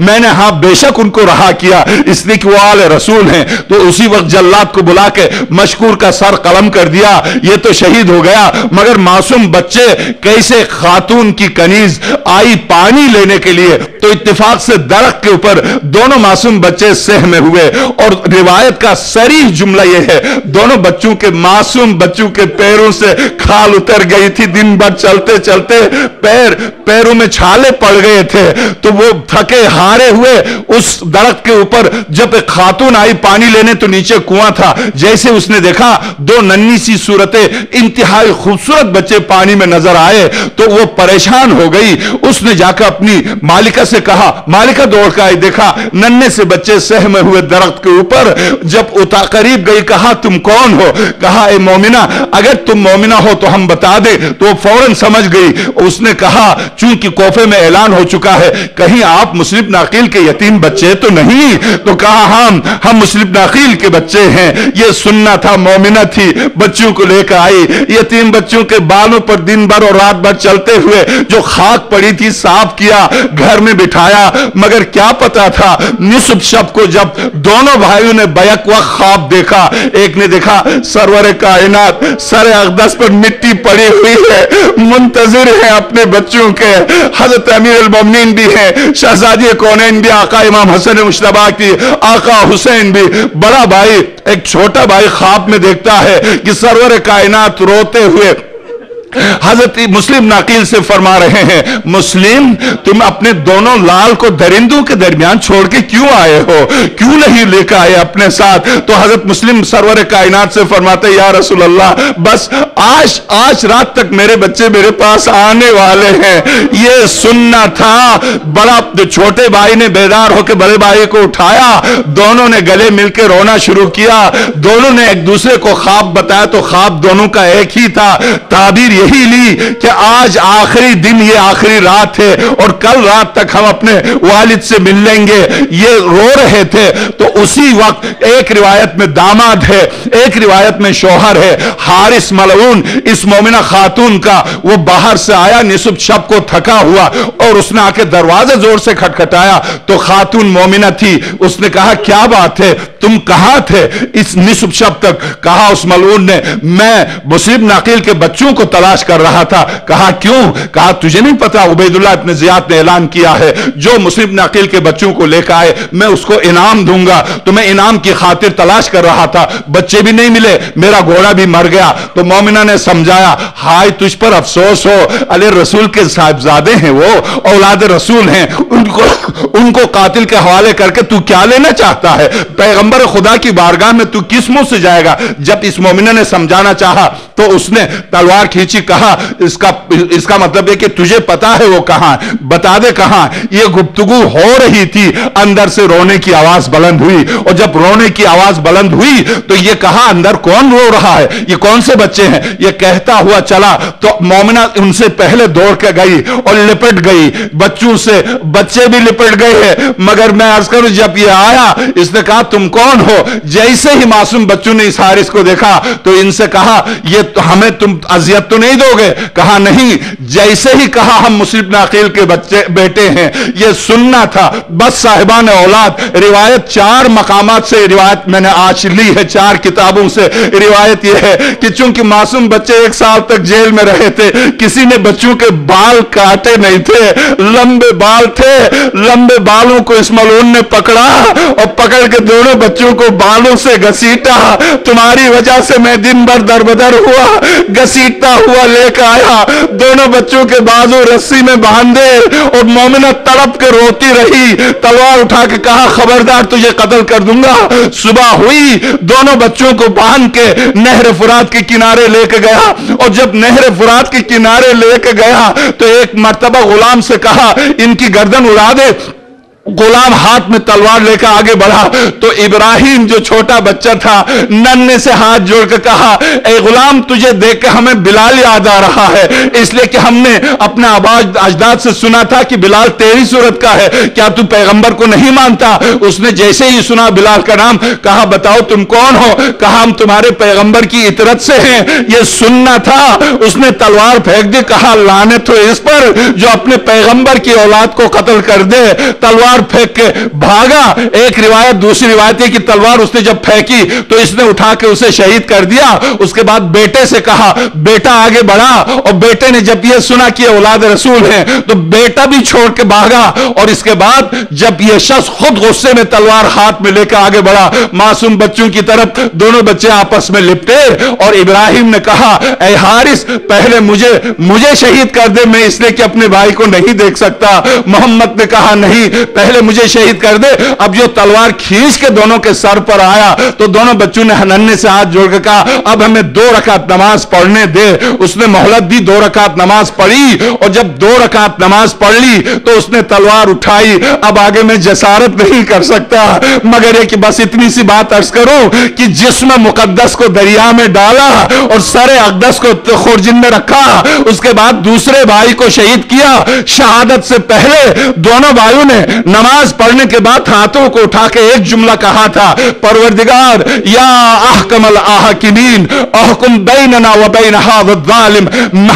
میں نے ہاں بے شک ان کو رہا کیا اس لیے کہ وہ آل رسول ہیں. تو اسی وقت جلاد کو بلا کے مشکور کا سر قلم کر دیا. یہ تو شہید ہو گیا. مگر معصوم بچے کیسے خاتون کی کنیز آئی پانی لینے کے لیے تو اتفاق سے درخت کے اوپر دونوں معصوم بچے سہمے ہوئے. اور روایت کا صریح جملہ یہ ہے دونوں بچوں کے معصوم بچوں کے پیروں سے کھال اتر گئی تھی. دن بھر چلتے چلتے پیروں میں چھالے پڑ گئے تھے. تو وہ تھکے ہارے ہوئے اس درخت کے اوپر جب ایک خاتون آئی پانی لینے تو نیچے کنواں تھا. جیسے اس نے دیکھا دو ننھی سی صورتیں انتہائی خوبصورت بچے پانی میں نظر آئے تو وہ پریشان ہو گئی. اس نے جا کر اپنی مالکہ سے کہا. مالکہ دوڑ کر آئی, دیکھا ننھے سے بچے سہمے ہوئے درخت کے اوپر. جب قریب گئی کہا تم کون ہو؟ کہا اے مومنہ اگر تم مومنہ ہو تو ہم بتا دے. تو وہ فوراً سمجھ گئی. اس نے کہا چونکہ کوفے میں اعلان ہو چکا ہے کہیں آپ مسلم ناقیل کے یتیم بچے تو نہیں؟ تو کہا ہم مسلم ناقیل کے بچے ہیں. یہ سننا تھا. مومنہ تھی بچوں کو لے کر آئی. یتیم بچوں کے بالوں پر دن بھر اور رات بھر چلتے ہوئے جو خاک پڑی تھی صاف کیا, گھر میں بٹھایا. مگر کیا پتا تھا نصف شب کو جب دونوں بھائیوں نے بیک وقت خواب دیکھا, ایک نے دیکھا سرور کائنات سر اقدس پر مٹی پڑی ہوئی ہے, منتظر ہے اپنے بچوں کے. حضرت امیر المومنین بھی ہیں, شہزادی کونین بھی, آقا امام حسن مجتبی کی, آقا حسین بھی. بڑا بھائی ایک چھوٹا بھائی خواب میں دیکھتا ہے کہ سرور کائنات روتے ہوئے حضرت مسلم ناقیل سے فرما رہے ہیں مسلم تم اپنے دونوں لال کو درندوں کے درمیان چھوڑ کے کیوں آئے ہو, کیوں نہیں لے کے آئے اپنے ساتھ؟ تو حضرت مسلم سرور کائنات سے فرماتے یا رسول اللہ بس آج رات تک میرے بچے میرے پاس آنے والے ہیں. یہ سننا تھا. بڑا چھوٹے بھائی نے بیدار ہو کے بڑے بھائی کو اٹھایا, دونوں نے گلے مل کے رونا شروع کیا. دونوں نے ایک دوسرے کو خواب بتایا تو خواب دونوں کا ایک ہی تھا. تعبیر یہی لی کہ آج آخری دن, یہ آخری رات ہے اور کل رات تک ہم اپنے والد سے مل لیں گے. یہ رو رہے تھے. تو اسی وقت ایک روایت میں داماد ہے, ایک روایت میں شوہر ہے. حارث ملعون اس مومنہ خاتون کا وہ باہر سے آیا نصف شب کو تھکا ہوا اور اس نے آ کے دروازے زور سے کھٹکھٹایا تو خاتون مومنہ تھی. اس نے کہا کیا بات ہے, تم کہاں تھے اس نصف شب تک؟ کہا اس ملعون نے میں مسلم ناقیل کے بچوں کو تلاش کر رہا تھا. کہا کیوں؟ کہا تجھے نہیں پتا عبید اللہ ابن زیاد نے اعلان کیا ہے جو مسلم ناقیل کے بچوں کو لے کر آئے میں اس کو انعام دوں گا. تو میں انعام کی خاطر تلاش کر رہا تھا, بچے بھی نہیں ملے, میرا گھوڑا بھی مر گیا. تو مومنہ نے سمجھایا ہائے تجھ پر افسوس ہو, علی رسول کے صاحبزادے ہیں, وہ اولاد رسول ہیں, ان کو قاتل کے حوالے کر کے تو کیا لینا چاہتا ہے؟ پیغمبر خدا کی بارگاہ میں تو کس منہ سے جائے گا؟ جب اس مومنہ نے سمجھانا چاہا تو اس نے تلوار کھینچی. کہا اس کا مطلب ہے کہ تجھے پتا ہے وہ کہاں, بتا دے کہاں. یہ گفتگو ہو رہی تھی, اندر سے رونے کی آواز بلند ہوئی اور جب رونے کی آواز بلند ہوئی تو یہ کہا اندر کون رو رہا ہے, یہ کون سے بچے ہیں؟ یہ کہتا ہوا چلا تو مومنہ ان سے پہلے دوڑ کے گئی اور لپٹ گئی. بچوں سے بچے بھی لپٹ گئے ہیں. مگر میں عرض کروں جب یہ آیا اس نے کہا تم کون ہو؟ جیسے ہی معصوم بچوں نے اس حارث کو دیکھا تو ان سے کہا یہ ہمیں تم اذیت تو نہیں دو گے؟ کہا نہیں. جیسے ہی کہا ہم مسلم ناقیل کے بچے بیٹے ہیں. یہ سننا تھا. بس صاحبان اولاد روایت 4 مقامات سے روایت میں نے آج لی ہے, 4 کتابوں سے. روایت یہ ہے کہ چونکہ معصوم بچے 1 سال تک جیل میں رہے تھے, کسی نے بچوں کے بال کاٹے نہیں تھے, لمبے بال تھے. لمبے بالوں کو اس ملعون نے پکڑا اور پکڑ کے دونوں بچوں کو بالوں سے گھسیٹا. تمہاری وجہ سے میں دن بھر دربدر ہوا, گھسیٹتا ہوا لے کے آیا. دونوں بچوں کے بازو رسی میں باندھے اور مومنہ تڑپ کے روتی رہی. تلوار اٹھا کے کہا خبردار تجھے قتل کر دوں گا. صبح ہوئی, دونوں بچوں کو باندھ کے نہر فرات کے کنارے لے کے گیا اور جب نہر فرات کے کنارے لے کے گیا تو ایک مرتبہ غلام سے کہا ان کی گردن اڑا دے. غلام ہاتھ میں تلوار لے کر آگے بڑھا تو ابراہیم جو چھوٹا بچہ تھا ننھے سے ہاتھ جوڑ کے کہا اے غلام تجھے دیکھ کے ہمیں بلال یاد آ رہا ہے، اس لیے کہ ہم نے اپنے اجداد سے سنا تھا کہ بلال تیری صورت کا ہے، کیا تو پیغمبر کو نہیں مانتا؟ اس نے جیسے ہی سنا بلال کا نام کہا بتاؤ تم کون ہو؟ کہا ہم تمہارے پیغمبر کی اطرت سے ہیں۔ یہ سننا تھا، اس نے تلوار پھینک دی، کہا لعنت ہو اس پر جو اپنے پیغمبر کی اولاد کو قتل کر دے۔ تلوار پھینک کے بھاگا۔ ایک روایت دوسری روایت ہے کہ تلوار اس نے جب پھینکی تو اس نے اٹھا کے اسے شہید کر دیا۔ اس کے بعد بیٹے سے کہا بیٹا آگے بڑھا، اور بیٹے نے جب یہ سنا کہ اولاد رسول ہیں تو بیٹا بھی چھوڑ کے بھاگا۔ اور اس کے بعد جب یہ شخص خود غصے میں تلوار ہاتھ میں لے کے آگے بڑھا معصوم بچوں کی طرف، دونوں بچے آپس میں لپٹے اور ابراہیم نے کہا اے حارث پہلے مجھے شہید کر دے، میں اس لیے کہ اپنے بھائی کو نہیں دیکھ سکتا۔ محمد نے کہا نہیں پہلے مجھے شہید کر دے۔ اب جو تلوار کھینچ کے دونوں کے سر پر آیا تو دونوں بچوں نے ننھے سے ہاتھ جوڑ کے کہا اب ہمیں 2 رکعت نماز پڑھنے دے۔ اس نے مہلت دی، 2 رکعت نماز پڑھی، اور جب 2 رکعت نماز پڑھ لی تو اس نے تلوار اٹھائی۔ اب آگے میں جسارت نہیں کر سکتا مگر یہ کہ بس اتنی سی بات عرض کروں کہ جسم مقدس کو دریا میں ڈالا اور سر اقدس کو خورجن میں رکھا، اس کے بعد دوسرے بھائی کو شہید کیا۔ شہادت سے پہلے دونوں بھائیوں نے نماز پڑھنے کے بعد ہاتھوں کو اٹھا کے ایک جملہ کہا تھا پروردگار یا احکم الحاکمین احکم بیننا و بین ھذا الظالم،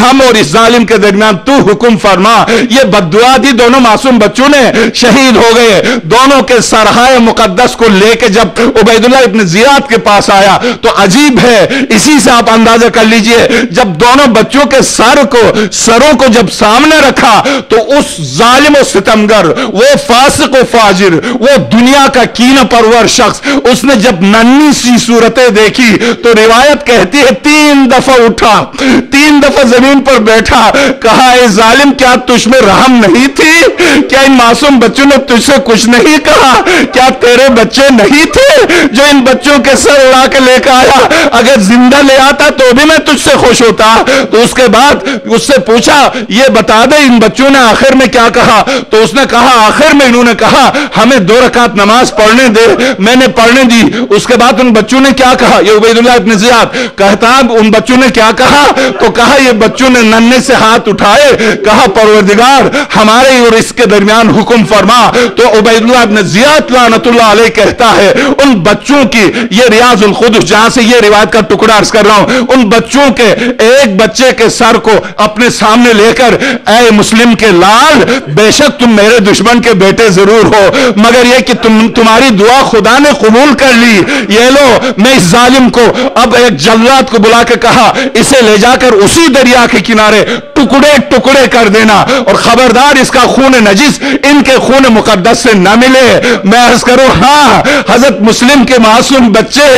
ہم اور اس ظالم کے درمیان تو حکم فرما۔ یہ بددعا دی، دونوں معصوم بچوں نے شہید ہو گئے۔ دونوں کے سرہائے مقدس کو لے کے جب عبید اللہ ابن زیاد کے پاس آیا تو عجیب ہے، اسی سے آپ اندازہ کر لیجئے جب دونوں بچوں کے سروں کو جب سامنے رکھا تو اس ظالم و ستمگر، وہ فاسق و فاجر، وہ دنیا کا کینہ پرور شخص، اس نے جب ننھی سی صورتیں دیکھی تو روایت کہتی ہے 3 دفعہ اٹھا، 3 دفعہ زمین پر بیٹھا، کہا اے ظالم کیا تجھ میں رحم نہیں تھی؟ کیا ان معصوم بچوں نے تجھ سے کچھ نہیں کہا؟ کیا تیرے بچے نہیں تھے جو ان بچوں کے سر اڑا کے لے کے آیا؟ اگر زندہ لے آتا تو بھی میں تجھ سے خوش ہوتا۔ تو اس کے بعد اس سے پوچھا یہ بتا دے ان بچوں نے آخر میں کیا کہا؟ تو اس نے کہا آخر میں انہوں نے کہا ہمیں 2 رکعت نماز پڑھنے دے، میں نے پڑھنے دی۔ اس کے بعد ان بچوں نے کیا کہا؟ یہ عبید اللہ ابن زیاد کہتا ان بچوں نے کیا کہا؟ تو کہا یہ بچوں نے ننھے سے ہاتھ اٹھائے، کہا پروردگار ہمارے اور اس کے درمیان حکم فرما۔ تو عبید اللہ ابن زیاد لعنت اللہ علیہ کہتا ہے ان بچوں کی، یہ ریاض القدس جہاں سے یہ روایت کا ٹکڑا عرض کر رہا ہوں، ان بچوں کے ایک بچے کے سر کو اپنے سامنے لے کر اے مسلم کے لال بے شک تم میرے دشمن کے بیٹے ضرور ہو مگر یہ کہ تمہاری دعا خدا نے قبول کر لی، یہ لو میں اس ظالم کو اب ایک جلاد کو بلا کے کہا اسے لے جا کر اسی دریا کے کنارے ٹکڑے ٹکڑے کر دینا اور خبردار اس کا خون نجس ان کے خون مقدس سے نہ ملے۔ میں عرض کروں ہاں حضرت مسلم کے معصوم بچے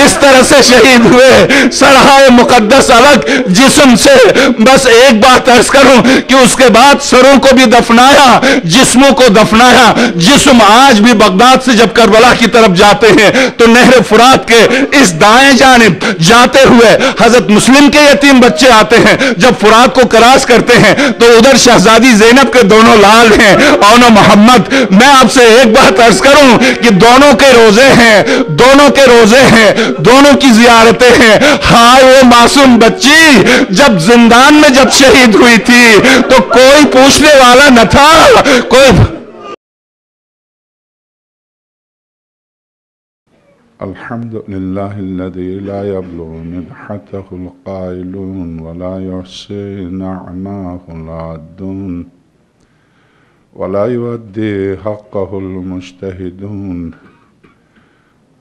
اس طرح سے شہید ہوئے، سرہائے مقدس الگ جسم سے۔ بس ایک بات عرض کروں کہ اس کے بعد سروں کو بھی دفنایا، جسموں کو دفنایا۔ جسم آج بھی بغداد سے جب کربلا کی طرف جاتے ہیں تو نہر فرات کے اس دائیں جانب جاتے ہوئے حضرت مسلم کے یتیم بچے آتے ہیں، جب فرات کو کراس کرتے ہیں تو ادھر شہزادی زینب کے دونوں لال ہیں اور محمد۔ میں آپ سے ایک بات عرض کروں کہ دونوں کے روزے ہیں، دونوں کے روزے ہیں، دونوں کی زیارتیں ہیں۔ ہائے وہ معصوم بچی جب زندان میں جب شہید ہوئی تھی تو کوئی پوچھنے والا نہ تھا، کوئی الحمد لله الذي لا يبلغ مدحته القائلون ولا يحصي نعماه العادون ولا يؤدي حقه المجتهدون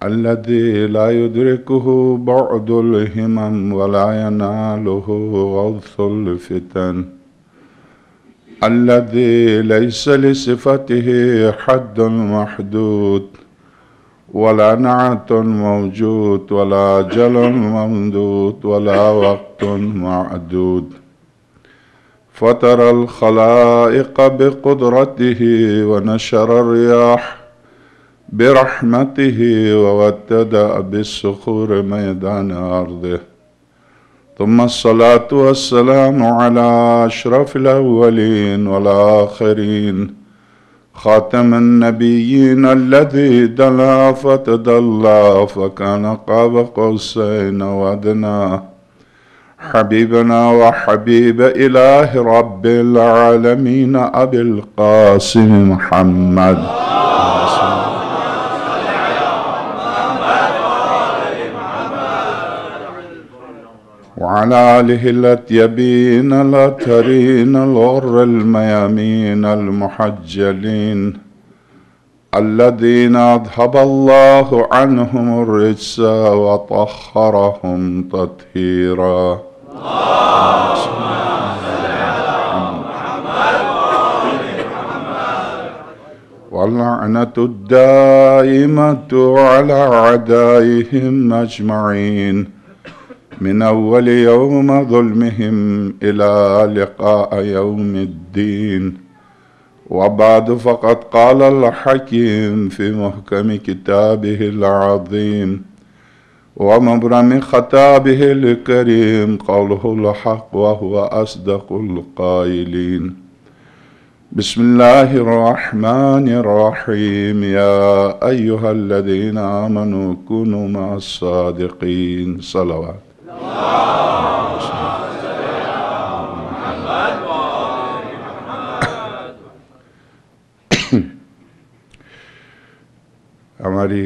الذي لا يدركه بعد الهمم ولا يناله غوث الفتن الذي ليس لصفته حد محدود ولا نعت موجود ولا جل ممدود ولا وقت معدود فطر الخلائق بقدرته ونشر الرياح برحمته وودد بالصخور ميدان أرضه ثم الصلاة والسلام على أشرف الأولين والآخرين خاتم النبيين الذي دنا فتدلى فكان قاب قوسين وأدنى حبيبنا وحبيب إله رب العالمين أبي القاسم محمد وعلى آله الأطيبين الأطهرين الغر الميامين المحجلين الذين أذهب الله عنهم الرجس وطهرهم تطهيرا. واللعنة الدائمة على أعدائهم أجمعين من أول يوم ظلمهم إلى لقاء يوم الدين. وبعد فقد قال الحكيم في محكم كتابه العظيم ومبرم خطابه الكريم قوله الحق وهو أصدق القائلين. بسم الله الرحمن الرحيم. يا أيها الذين آمنوا كونوا مع الصادقين. صلوات. ہماری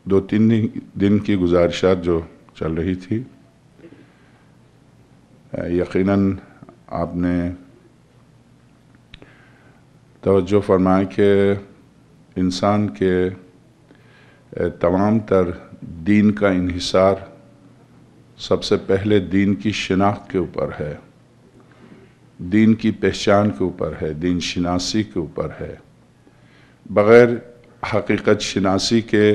2-3 دن کی گزارشات جو چل رہی تھی، یقیناً آپ نے توجہ فرمایا کہ انسان کے تمام تر دین کا انحصار سب سے پہلے دین کی شناخت کے اوپر ہے، دین کی پہچان کے اوپر ہے، دین شناسی کے اوپر ہے۔ بغیر حقیقت شناسی کے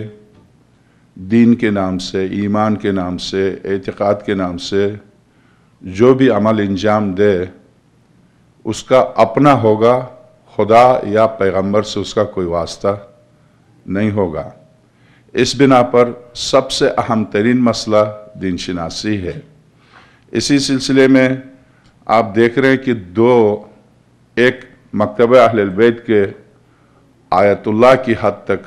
دین کے نام سے، ایمان کے نام سے، اعتقاد کے نام سے جو بھی عمل انجام دے اس کا اپنا ہوگا، خدا یا پیغمبر سے اس کا کوئی واسطہ نہیں ہوگا۔ اس بنا پر سب سے اہم ترین مسئلہ دین شناسی ہے۔ اسی سلسلے میں آپ دیکھ رہے ہیں کہ ایک مکتبہ اہل البیت کے آیت اللہ کی حد تک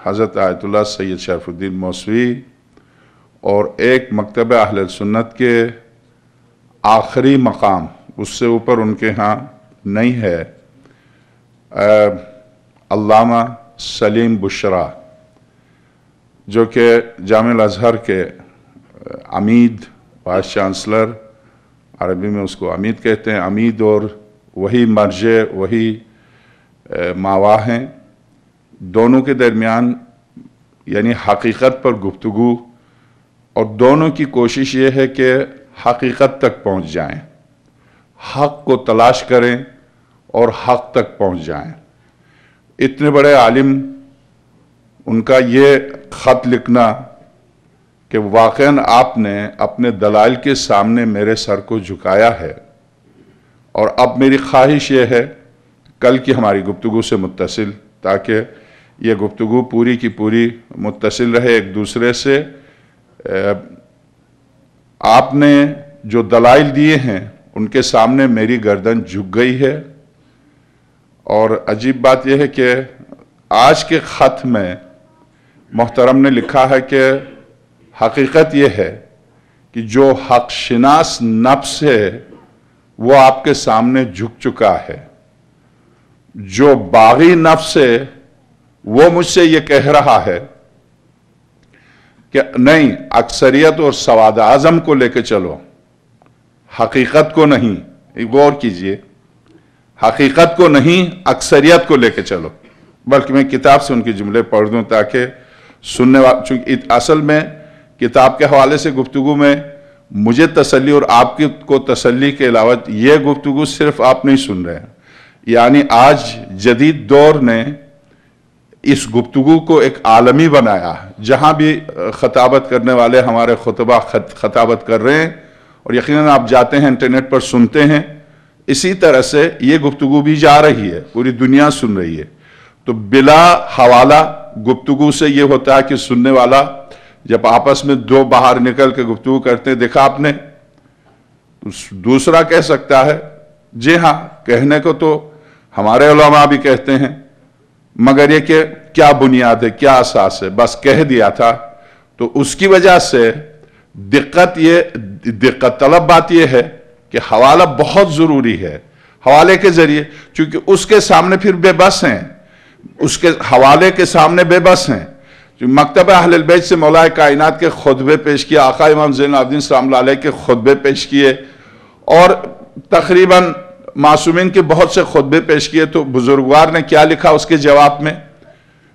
حضرت آیت اللہ سید شرف الدین موسوی، اور ایک مکتبہ اہل سنت کے آخری مقام، اس سے اوپر ان کے ہاں نہیں ہے، علامہ سلیم بشرا، جو کہ جامعہ الازہر کے عمید، وائس چانسلر، عربی میں اس کو عمید کہتے ہیں، عمید، اور وہی مرجع، وہی ماوا ہیں۔ دونوں کے درمیان یعنی حقیقت پر گفتگو، اور دونوں کی کوشش یہ ہے کہ حقیقت تک پہنچ جائیں، حق کو تلاش کریں اور حق تک پہنچ جائیں۔ اتنے بڑے عالم، ان کا یہ خط لکھنا کہ واقعاً آپ نے اپنے دلائل کے سامنے میرے سر کو جھکایا ہے، اور اب میری خواہش یہ ہے کل کی ہماری گفتگو سے متصل، تاکہ یہ گفتگو پوری کی پوری متصل رہے ایک دوسرے سے۔ آپ نے جو دلائل دیے ہیں ان کے سامنے میری گردن جھک گئی ہے، اور عجیب بات یہ ہے کہ آج کے خط میں محترم نے لکھا ہے کہ حقیقت یہ ہے کہ جو حق شناس نفس ہے وہ آپ کے سامنے جھک چکا ہے، جو باغی نفس ہے وہ مجھ سے یہ کہہ رہا ہے کہ نہیں، اکثریت اور سواد اعظم کو لے کے چلو، حقیقت کو نہیں۔ غور کیجئے، حقیقت کو نہیں، اکثریت کو لے کے چلو۔ بلکہ میں کتاب سے ان کے جملے پڑھ دوں تاکہ سننے والے، چونکہ اصل میں کتاب کے حوالے سے گفتگو میں مجھے تسلی اور آپ کو تسلی کے علاوہ یہ گفتگو صرف آپ نہیں سن رہے ہیں، یعنی آج جدید دور نے اس گفتگو کو ایک عالمی بنایا، جہاں بھی خطابت کرنے والے ہمارے خطبہ خطابت کر رہے ہیں، اور یقیناً آپ جاتے ہیں انٹرنیٹ پر سنتے ہیں، اسی طرح سے یہ گفتگو بھی جا رہی ہے، پوری دنیا سن رہی ہے۔ تو بلا حوالہ گفتگو سے یہ ہوتا ہے کہ سننے والا جب آپس میں دو باہر نکل کے گفتگو کرتے ہیں، دیکھا آپ نے، دوسرا کہہ سکتا ہے جی ہاں، کہنے کو تو ہمارے علماء بھی کہتے ہیں مگر یہ کہ کیا بنیاد ہے، کیا اساس ہے، بس کہہ دیا تھا۔ تو اس کی وجہ سے دقت طلب بات یہ ہے کہ حوالہ بہت ضروری ہے۔ حوالے کے ذریعے، چونکہ اس کے سامنے پھر بے بس ہیں، اس کے حوالے کے سامنے بے بس ہیں۔ مکتبہ اہل البیت سے مولا کائنات کے خطبے پیش کیے، آقا امام زین العابدین سلام اللہ علیہ کے خطبے پیش کیے، اور تقریباً معصومین کے بہت سے خطبے پیش کیے۔ تو بزرگوار نے کیا لکھا اس کے جواب میں؟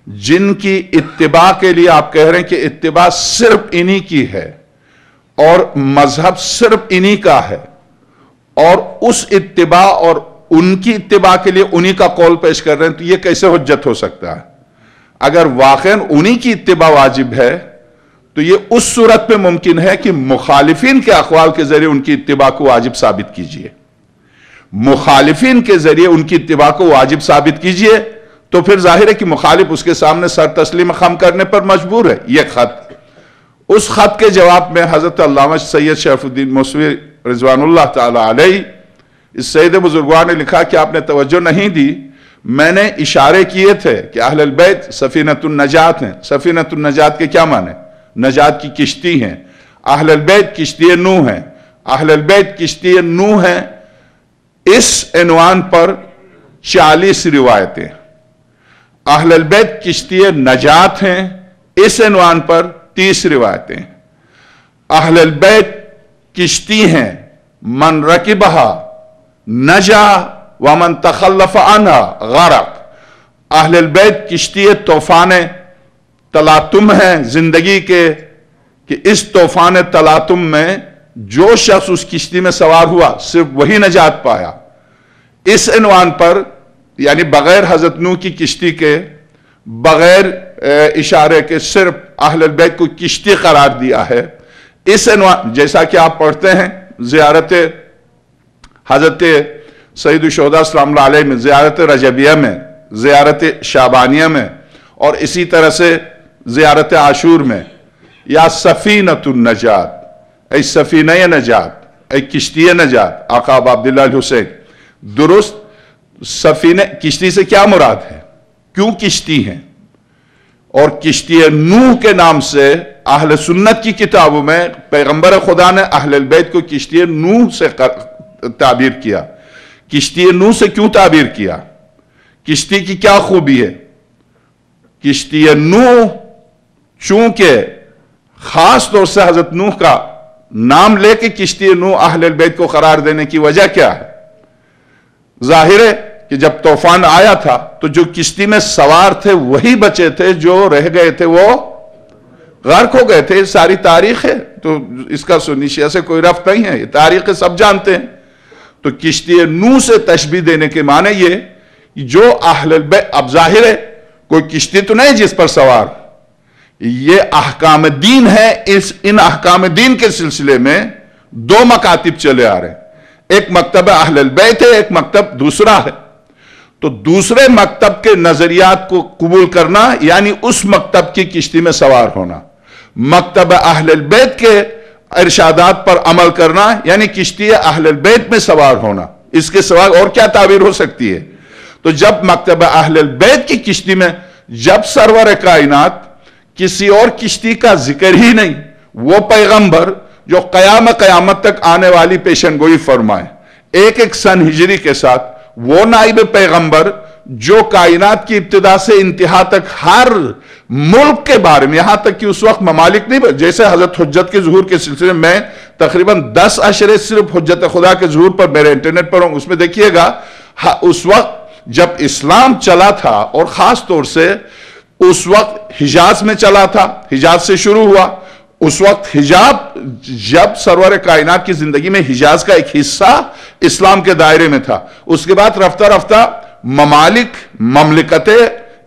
جن کی اتباع کے لیے آپ کہہ رہے ہیں کہ اتباع صرف انہی کی ہے اور مذہب صرف انہی کا ہے، اور اس اتباع اور ان کی اتباع کے لیے انہی کا قول پیش کر رہے ہیں، تو یہ کیسے حجت ہو سکتا ہے؟ اگر واقعاً انہی کی اتباع واجب ہے تو یہ اس صورت میں ممکن ہے کہ مخالفین کے اقوال کے ذریعے ان کی اتباع کو واجب ثابت کیجئے، مخالفین کے ذریعے ان کی اتباع کو واجب ثابت کیجئے، تو پھر ظاہر ہے کہ مخالف اس کے سامنے سر تسلیم خم کرنے پر مجبور ہے۔ یہ خط، اس خط کے جواب میں حضرت علامہ سید شریف الدین موسوی رضوان اللہ تعالی علیہ، اس سید بزرگوار نے لکھا کہ آپ نے توجہ نہیں دی، میں نے اشارے کیے تھے کہ اہل البیت سفینۃ النجات ہیں۔ سفینۃ النجات کے کیا معنی؟ نجات کی کشتی ہیں۔ اہل البیت کشتی نوح ہیں، اہل البیت کشتی نوح ہیں۔ اس عنوان پر 40 روایتیں۔ اہل البیت کشتی نجات ہیں، اس عنوان پر 30 روایتیں۔ اہل البیت کشتی ہیں، من رکبہا نجا ومن تخلف عنہا غرق۔ اہل البیت کشتی طوفان تلاطم ہیں زندگی کے، کہ اس طوفان تلاطم میں جو شخص اس کشتی میں سوار ہوا صرف وہی نجات پایا۔ اس عنوان پر، یعنی بغیر حضرت نوح کی کشتی کے، بغیر اشارے کے صرف اہل البیت کو کشتی قرار دیا ہے۔ اس عنوان، جیسا کہ آپ پڑھتے ہیں زیارت حضرت سید الشہداء سلام اللہ علیہ میں، زیارت رجبیہ میں، زیارت شعبانیہ میں، اور اسی طرح سے زیارت عاشور میں، یا سفینۃ النجات، اے سفینہ نجات، اے کشتی نجات، آقا ابا عبداللہ الحسین۔ درست، سفینہ کشتی سے کیا مراد ہے؟ کیوں کشتی ہیں؟ اور کشتی نوح کے نام سے اہل سنت کی کتابوں میں پیغمبر خدا نے اہل البیت کو کشتی نوح سے تعبیر کیا۔ کشتی نوح سے کیوں تعبیر کیا؟ کشتی کی کیا خوبی ہے؟ کشتی نوح چونکہ خاص طور سے حضرت نوح کا نام لے کے کشتی نوح اہل البیت کو قرار دینے کی وجہ کیا ہے؟ ظاہر ہے کہ جب طوفان آیا تھا تو جو کشتی میں سوار تھے وہی بچے تھے، جو رہ گئے تھے وہ غرق ہو گئے تھے۔ ساری تاریخ ہے، تو اس کا سنی شیعہ سے کوئی ربط نہیں ہے، یہ تاریخ سب جانتے ہیں۔ تو کشتی نوح سے تشبیہ دینے کے معنی یہ، جو اہل البیت، اب ظاہر ہے کوئی کشتی تو نہیں جس پر سوار، یہ احکام دین ہے۔ ان احکام دین کے سلسلے میں 2 مکاتب چلے آ رہے ہیں، ایک مکتب اہل البیت ہے، ایک مکتب دوسرا ہے۔ تو دوسرے مکتب کے نظریات کو قبول کرنا یعنی اس مکتب کی کشتی میں سوار ہونا، مکتب اہل البیت کے ارشادات پر عمل کرنا یعنی کشتی اہل البیت میں سوار ہونا۔ اس کے سوا اور کیا تعبیر ہو سکتی ہے؟ تو جب مکتب اہل البیت کی کشتی میں، جب سرور کائنات کسی اور کشتی کا ذکر ہی نہیں، وہ پیغمبر جو قیامت تک آنے والی پیشن گوئی فرمائے، ایک سن ہجری کے ساتھ، وہ نائب پیغمبر جو کائنات کی ابتدا سے انتہا تک ہر ملک کے بارے میں، یہاں تک کہ اس وقت ممالک نہیں، جیسے حضرت حجت کے ظہور کے سلسلے میں تقریباً 10 اشرے صرف حجت خدا کے ظہور پر میرے انٹرنیٹ پر ہوں، اس میں دیکھیے گا اس وقت جب اسلام چلا تھا، اور خاص طور سے اس وقت حجاز میں چلا تھا، حجاز سے شروع ہوا، اس وقت حجاب، جب سرور کائنات کی زندگی میں حجاز کا ایک حصہ اسلام کے دائرے میں تھا، اس کے بعد رفتہ رفتہ مملکتیں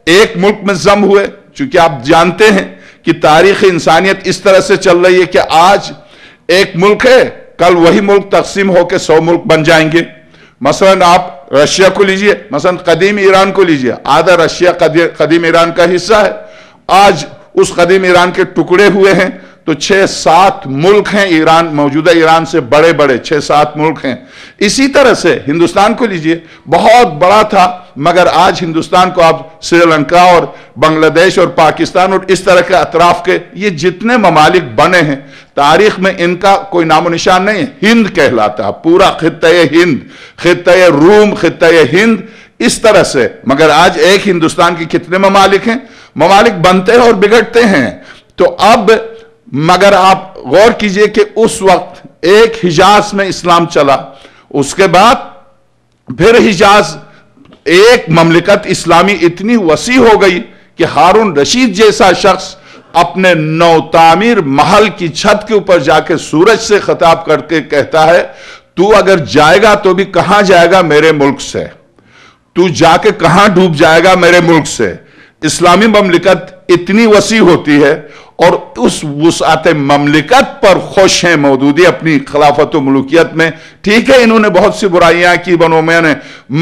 ایک ملک میں ضم ہوئے، چونکہ آپ جانتے ہیں کہ تاریخ انسانیت اس طرح سے چل رہی ہے کہ آج ایک ملک ہے، کل وہی ملک تقسیم ہو کے 100 ملک بن جائیں گے۔ مثلا آپ رشیا کو لیجئے، مثلا قدیم ایران کو لیجئے، آدھا رشیا قدیم ایران کا حصہ ہے، آج اس قدیم ایران کے ٹکڑے ہوئے ہیں، تو 6-7 ملک ہیں ایران، موجودہ ایران سے بڑے بڑے 6-7 ملک ہیں. اسی طرح سے ہندوستان کو لیجئے، بہت بڑا تھا، مگر آج ہندوستان کو آپ سری لنکا اور بنگلہ دیش اور پاکستان اور اس طرح کے اطراف کے یہ جتنے ممالک بنے ہیں، تاریخ میں ان کا کوئی نام و نشان نہیں ہے. ہند کہلاتا، پورا خطہ ہند، خطہ روم، خطہ ہند، اس طرح سے. مگر آج ایک ہندوستان کی کتنے ممالک ہیں؟ ممالک بنتے ہیں اور بگڑتے ہیں. تو اب مگر آپ غور کیجئے کہ اس وقت ایک حجاز میں اسلام چلا، اس کے بعد پھر حجاز ایک مملکت اسلامی اتنی وسیع ہو گئی کہ ہارون رشید جیسا شخص اپنے نو تعمیر محل کی چھت کے اوپر جا کے سورج سے خطاب کر کے کہتا ہے، تو اگر جائے گا تو بھی کہاں جائے گا؟ میرے ملک سے. تو جا کے کہاں ڈوب جائے گا؟ میرے ملک سے. اسلامی مملکت اتنی وسیع ہوتی ہے اور اس وسعت مملکت پر خوش ہیں مودودی اپنی خلافت و ملوکیت میں. ٹھیک ہے انہوں نے بہت سی برائیاں کی بنو امیہ نے،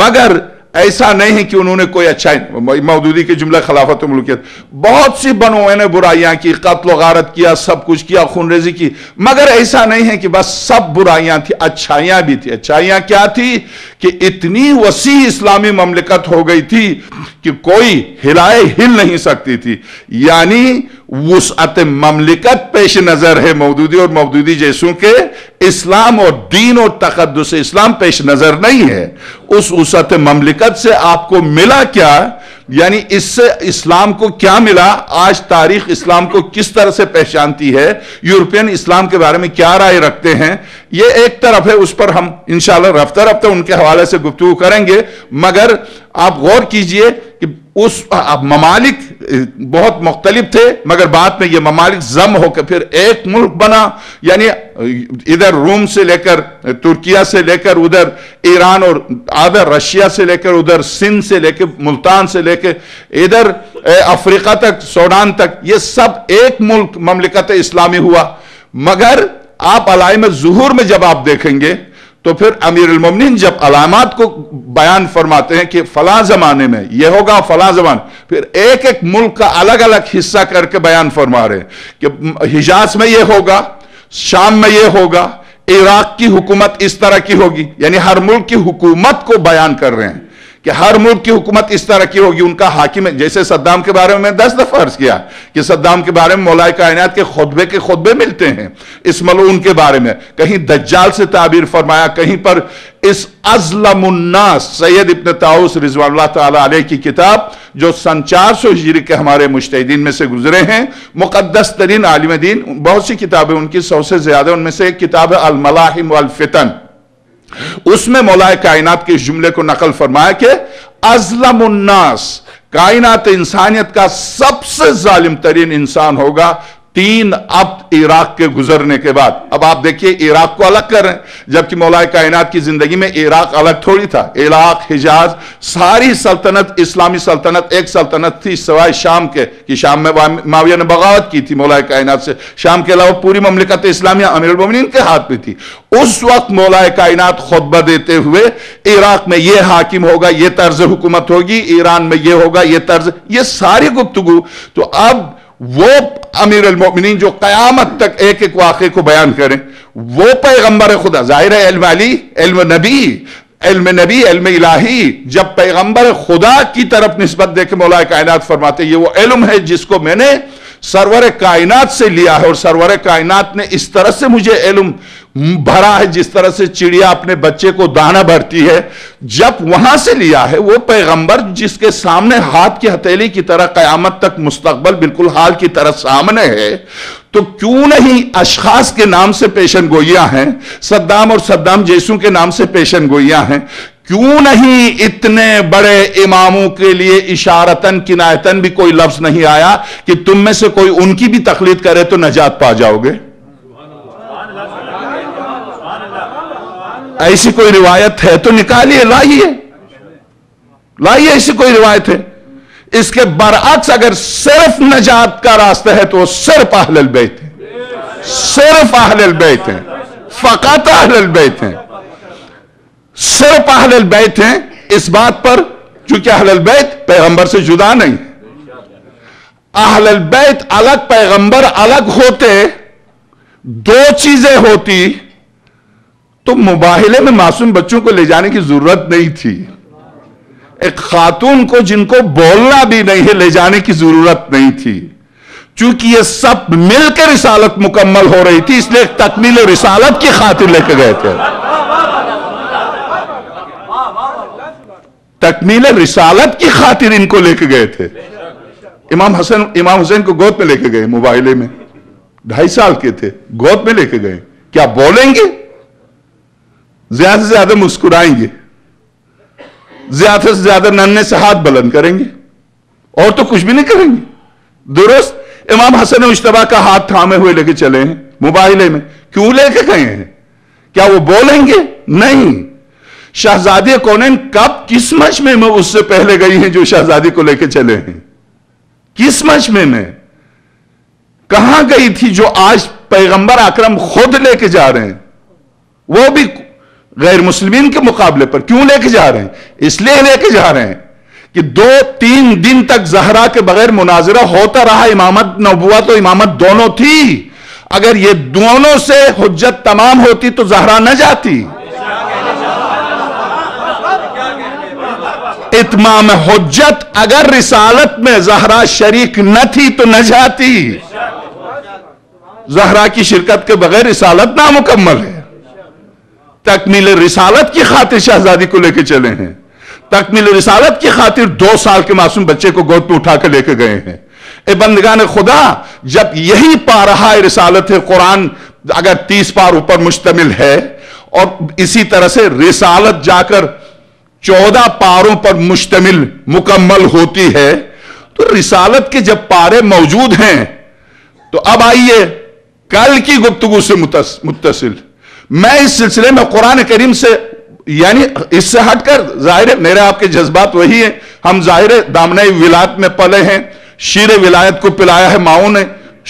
مگر ایسا نہیں ہے کہ انہوں نے کوئی اچھائی. مودودی کے جملہ خلافت و ملوکیت، بہت سی بنو امیہ نے برائیاں کی، قتل و غارت کیا، سب کچھ کیا، خون ریزی کی، مگر ایسا نہیں ہے کہ بس سب برائیاں تھی، اچھائیاں بھی تھی. اچھائیاں کیا تھی کہ اتنی وسیع اسلامی مملکت ہو گئی تھی کہ کوئی ہل نہیں سکتی تھی. یعنی وسعت مملکت پیش نظر ہے مودودی اور مودودی جیسوں کے، اسلام اور دین اور تقدس اسلام پیش نظر نہیں ہے. اس وسعت مملکت سے آپ کو ملا کیا؟ یعنی اس سے اسلام کو کیا ملا؟ آج تاریخ اسلام کو کس طرح سے پہچانتی ہے، یورپین اسلام کے بارے میں کیا رائے رکھتے ہیں، یہ ایک طرف ہے، اس پر ہم انشاءاللہ رفتہ رفتہ ان کے حوالے سے گفتگو کریں گے. مگر آپ غور کیجئے کہ اس ممالک بہت مختلف تھے، مگر بعد میں یہ ممالک ضم ہو کے پھر ایک ملک بنا. یعنی ادھر روم سے لے کر ترکیہ سے لے کر ادھر ایران اور ادھر رشیا سے لے کر ادھر سندھ سے لے کے ملتان سے لے کے ادھر افریقہ تک، سوڈان تک، یہ سب ایک ملک مملکت اسلامی ہوا. مگر آپ علائم ظہور میں جب آپ دیکھیں گے تو پھر امیر المومنین جب علامات کو بیان فرماتے ہیں کہ فلاں زمانے میں یہ ہوگا، فلاں زمان، پھر ایک ایک ملک کا الگ الگ حصہ کر کے بیان فرما رہے ہیں کہ حجاز میں یہ ہوگا، شام میں یہ ہوگا، عراق کی حکومت اس طرح کی ہوگی. یعنی ہر ملک کی حکومت کو بیان کر رہے ہیں کہ ہر ملک کی حکومت اس طرح کی ہوگی، ان کا حاکم. جیسے صدام کے بارے میں 10 دفعہ عرض کیا کہ صدام کے بارے میں مولا کائنات کے خطبے ملتے ہیں. اس ملعون کے بارے میں کہیں دجال سے تعبیر فرمایا، کہیں پر اس ازلم الناس، سید ابن طاؤس رضوان اللہ تعالی علیہ کی کتاب جو سن 400 ہجری کے ہمارے مجتہدین میں سے گزرے ہیں، مقدس ترین عالم دین، بہت سی کتابیں ان کی 100 سے زیادہ، ان میں سے ایک کتاب ہے الملاحم والفتن. اس میں مولا کائنات کے اس جملے کو نقل فرمایا کہ ازلم الناس، کائنات انسانیت کا سب سے ظالم ترین انسان ہوگا 3 عبد عراق کے گزرنے کے بعد. اب آپ دیکھیے عراق کو الگ کر رہے ہیں، جبکہ مولا کائنات کی زندگی میں عراق الگ تھوڑی تھا. عراق، حجاز، ساری سلطنت، اسلامی سلطنت ایک سلطنت تھی سوائے شام کے، کہ شام میں معاویہ نے بغاوت کی تھی مولا کائنات سے. شام کے علاوہ پوری مملکت اسلامیہ امیر المومنین کے ہاتھ میں تھی. اس وقت مولا کائنات خطبہ دیتے ہوئے عراق میں یہ حاکم ہوگا، یہ طرز حکومت ہوگی، ایران میں یہ ہوگا، یہ طرز، یہ ساری گفتگو. تو اب وہ امیر المومنین جو قیامت تک ایک ایک واقعے کو بیان کریں، وہ پیغمبر خدا، ظاہر ہے علم علی، علم نبی، علم الہی، جب پیغمبر خدا کی طرف نسبت دے کے مولا کائنات فرماتے یہ وہ علم ہے جس کو میں نے سرور کائنات سے لیا ہے، اور سرور کائنات نے اس طرح سے مجھے علم بھرا ہے جس طرح سے چڑیا اپنے بچے کو دانا بھرتی ہے. جب وہاں سے لیا ہے وہ پیغمبر جس کے سامنے ہاتھ کی ہتھیلی کی طرح قیامت تک مستقبل بالکل حال کی طرح سامنے ہے، تو کیوں نہیں اشخاص کے نام سے پیشن گوئیاں ہیں، صدام اور صدام جیسوں کے نام سے پیشن گوئیاں ہیں، کیوں نہیں اتنے بڑے اماموں کے لیے اشارتاً کنایتاً بھی کوئی لفظ نہیں آیا کہ تم میں سے کوئی ان کی بھی تقلید کرے تو نجات پا جاؤ گے؟ ایسی کوئی روایت ہے تو نکالیے، لائیے ایسی کوئی روایت ہے. اس کے برعکس اگر صرف نجات کا راستہ ہے تو وہ صرف اہل البیت ہیں، صرف اہل البیت ہیں، فقط اہل البیت ہیں، صرف اہل البیت ہیں. اس بات پر چونکہ اہل البیت پیغمبر سے جدا نہیں، اہل البیت الگ پیغمبر الگ ہوتے دو چیزیں ہوتی تو مباہلے میں معصوم بچوں کو لے جانے کی ضرورت نہیں تھی. ایک خاتون کو جن کو بولنا بھی نہیں ہے لے جانے کی ضرورت نہیں تھی. چونکہ یہ سب مل کے رسالت مکمل ہو رہی تھی، اس لیے تکمیل رسالت کی خاطر لے کے گئے تھے. تکمیل رسالت کی خاطر ان کو لے کے گئے تھے. امام حسین کو گود میں لے کے گئے، مباہلے میں 2.5 سال کے تھے، گود میں لے کے گئے. کیا بولیں گے؟ زیادہ سے زیادہ مسکرائیں گے، زیادہ سے زیادہ ننھے سے ہاتھ بلند کریں گے، اور تو کچھ بھی نہیں کریں گے. درست امام حسن مجتبیٰ کا ہاتھ تھامے ہوئے لے کے چلے ہیں مباہلے میں. کیوں لے کے گئے ہیں؟ کیا وہ بولیں گے؟ نہیں. شہزادی کونین کب کس مجمع میں اس سے پہلے گئی ہیں جو شہزادی کو لے کے چلے ہیں؟ کس مجمع میں کہاں گئی تھی جو آج پیغمبر اکرم خود لے کے جا رہے ہیں، وہ بھی غیر مسلمین کے مقابلے پر؟ کیوں لے کے جا رہے ہیں؟ اس لیے لے کے جا رہے ہیں کہ 2-3 دن تک زہرا کے بغیر مناظرہ ہوتا رہا. امامت نبوت و امامت دونوں تھی. اگر یہ دونوں سے حجت تمام ہوتی تو زہرا نہ جاتی. اتمام حجت اگر رسالت میں زہرا شریک نہ تھی تو نہ جاتی. زہرا کی شرکت کے بغیر رسالت نامکمل ہے. تکمیل رسالت کی خاطر شہزادی کو لے کے چلے ہیں. تکمیل رسالت کی خاطر 2 سال کے معصوم بچے کو گود پہ اٹھا کے لے کے گئے ہیں. اے بندگان خدا، جب یہی پارہ رسالت ہے، قرآن اگر 30 پار اوپر مشتمل ہے اور اسی طرح سے رسالت جا کر 14 پاروں پر مشتمل مکمل ہوتی ہے، تو رسالت کے جب پارے موجود ہیں تو اب آئیے کل کی گفتگو سے متصل میں اس سلسلے میں قرآن کریم سے، یعنی اس سے ہٹ کر، ظاہر میرے آپ کے جذبات وہی ہیں، ہم ظاہر دامنہ ولایت میں پلے ہیں، شیر ولایت کو پلایا ہے ماؤں نے،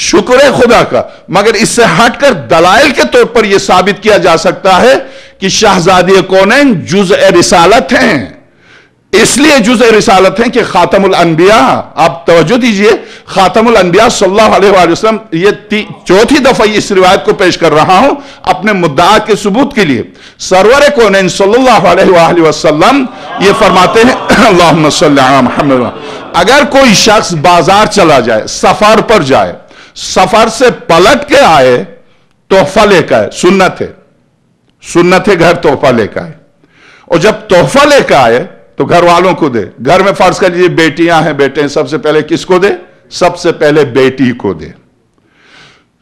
شکر ہے خدا کا. مگر اس سے ہٹ کر دلائل کے طور پر یہ ثابت کیا جا سکتا ہے کہ شہزادی کونین جزء رسالت ہیں. اس لیے جزء رسالت ہیں کہ خاتم الانبیاء، آپ توجہ دیجئے، خاتم الانبیاء صلی اللہ علیہ وآلہ وسلم، یہ 4تھی دفعہ اس روایت کو پیش کر رہا ہوں اپنے مدعا کے ثبوت کے لیے. سرور کونین صلی اللہ علیہ وآلہ وسلم یہ فرماتے ہیں اللہم صلی علی محمد، اگر کوئی شخص بازار چلا جائے، سفر پر جائے، سفر سے پلٹ کے آئے، تحفہ لے کے آئے، سنت ہے گھر تحفہ لے کے آئے، اور جب تحفہ لے کے آئے تو گھر والوں کو دے. گھر میں فرض کر لیجیے بیٹیاں ہیں، بیٹے ہیں، سب سے پہلے کس کو دے؟ سب سے پہلے بیٹی کو دے.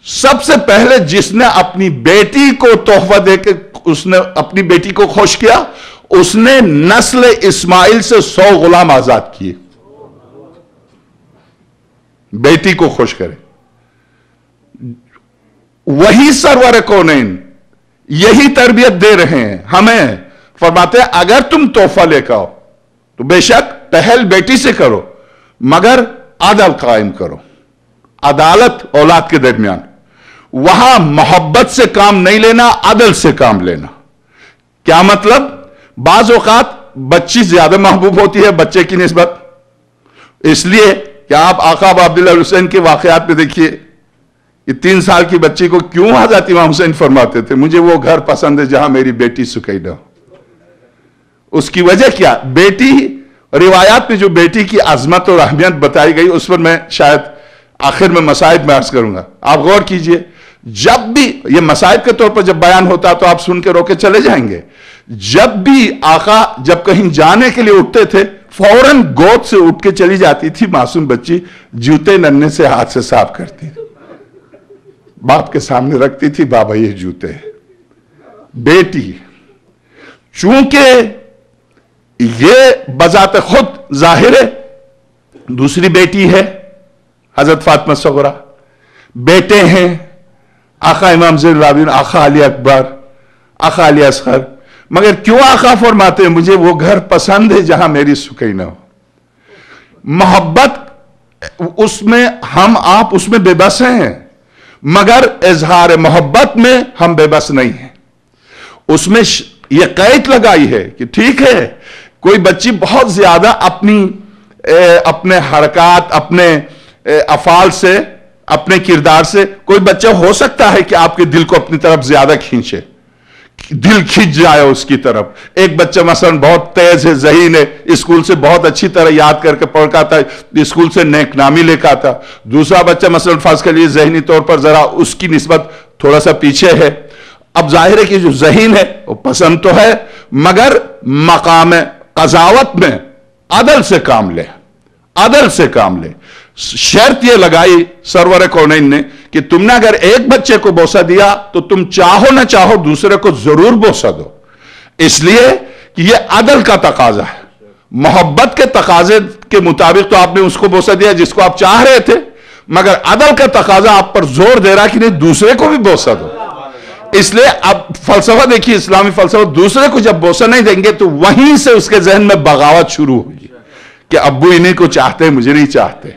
سب سے پہلے جس نے اپنی بیٹی کو تحفہ دے کے اس نے اپنی بیٹی کو خوش کیا، اس نے نسل اسماعیل سے 100 غلام آزاد کیے. بیٹی کو خوش کرے. وہی سرور کونین یہی تربیت دے رہے ہیں ہمیں. فرماتے ہیں اگر تم تحفہ لے کے آؤ تو بے شک پہل بیٹی سے کرو، مگر عدل قائم کرو، عدالت اولاد کے درمیان. وہاں محبت سے کام نہیں لینا، عدل سے کام لینا. کیا مطلب؟ بعض اوقات بچی زیادہ محبوب ہوتی ہے بچے کی نسبت، اس لیے کہ آپ آقا ابو عبداللہ حسین کے واقعات میں دیکھیے، یہ 3 سال کی بچی کو کیوں حضرت امام حسین فرماتے تھے مجھے وہ گھر پسند ہے جہاں میری بیٹی سکینہ ہو. اس کی وجہ کیا؟ بیٹی، روایات میں جو بیٹی کی عظمت اور اہمیت بتائی گئی اس پر میں شاید آخر میں مصائب میں عرض کروں گا. آپ غور کیجئے، جب بھی یہ مصائب کے طور پر جب بیان ہوتا تو آپ سن کے روکے چلے جائیں گے. جب بھی آقا جب کہیں جانے کے لیے اٹھتے تھے فوراً گود سے اٹھ کے چلی جاتی تھی معصوم بچی، جوتے ننھے سے ہاتھ سے صاف کرتی، باپ کے سامنے رکھتی تھی، بابا یہ جوتے. بیٹی چونکہ یہ بذات خود ظاہر ہے، دوسری بیٹی ہے حضرت فاطمہ صغرا، بیٹے ہیں آقا امام زین العابدین، آقا علی اکبر، آقا علی اصغر، مگر کیوں آقا فرماتے ہیں مجھے وہ گھر پسند ہے جہاں میری سکینہ ہو. محبت اس میں ہم آپ اس میں بے بس ہیں، مگر اظہار محبت میں ہم بے بس نہیں ہیں. اس میں یہ قید لگائی ہے کہ ٹھیک ہے کوئی بچی بہت زیادہ اپنے حرکات، اپنے افعال سے اپنے کردار سے. کوئی بچہ ہو سکتا ہے کہ آپ کے دل کو اپنی طرف زیادہ کھینچے, دل کھینچ جائے اس کی طرف. ایک بچہ مثلا بہت تیز ہے, ذہین ہے, اسکول سے بہت اچھی طرح یاد کر کے پڑھ کے آتا ہے, اسکول سے نیک نامی لے کے آتا. دوسرا بچہ مثلا فرض کر لیے ذہنی طور پر ذرا اس کی نسبت تھوڑا سا پیچھے ہے. اب ظاہر ہے کہ جو ذہین ہے وہ پسند تو ہے, مگر مقام قضاوت میں عدل سے کام لے, عدل سے کام لے. شرط یہ لگائی سرور کونین نے کہ تم نے اگر ایک بچے کو بوسہ دیا تو تم چاہو نہ چاہو دوسرے کو ضرور بوسہ دو, اس لیے کہ یہ عدل کا تقاضا ہے. محبت کے تقاضے کے مطابق تو آپ نے اس کو بوسہ دیا جس کو آپ چاہ رہے تھے, مگر عدل کا تقاضا آپ پر زور دے رہا کہ نہیں دوسرے کو بھی بوسہ دو. اس لیے اب فلسفہ دیکھیے, اسلامی فلسفہ, دوسرے کو جب بوسہ نہیں دیں گے تو وہیں سے اس کے ذہن میں بغاوت شروع ہوگی کہ ابو انہیں کو چاہتے ہیں, مجھے نہیں چاہتے.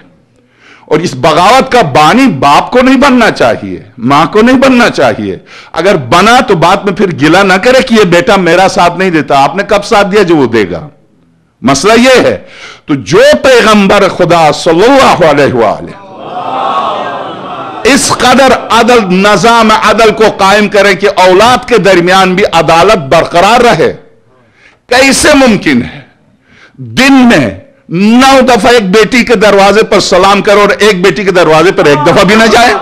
اور اس بغاوت کا بانی باپ کو نہیں بننا چاہیے, ماں کو نہیں بننا چاہیے. اگر بنا تو بعد میں پھر گلہ نہ کرے کہ یہ بیٹا میرا ساتھ نہیں دیتا. آپ نے کب ساتھ دیا جو وہ دے گا؟ مسئلہ یہ ہے. تو جو پیغمبر خدا صلی اللہ علیہ وآلہ اس قدر عدل, نظام عدل کو قائم کرے کہ اولاد کے درمیان بھی عدالت برقرار رہے, کیسے ممکن ہے دن میں 9 دفعہ ایک بیٹی کے دروازے پر سلام کرو اور ایک بیٹی کے دروازے پر ایک دفعہ بھی نہ جائے؟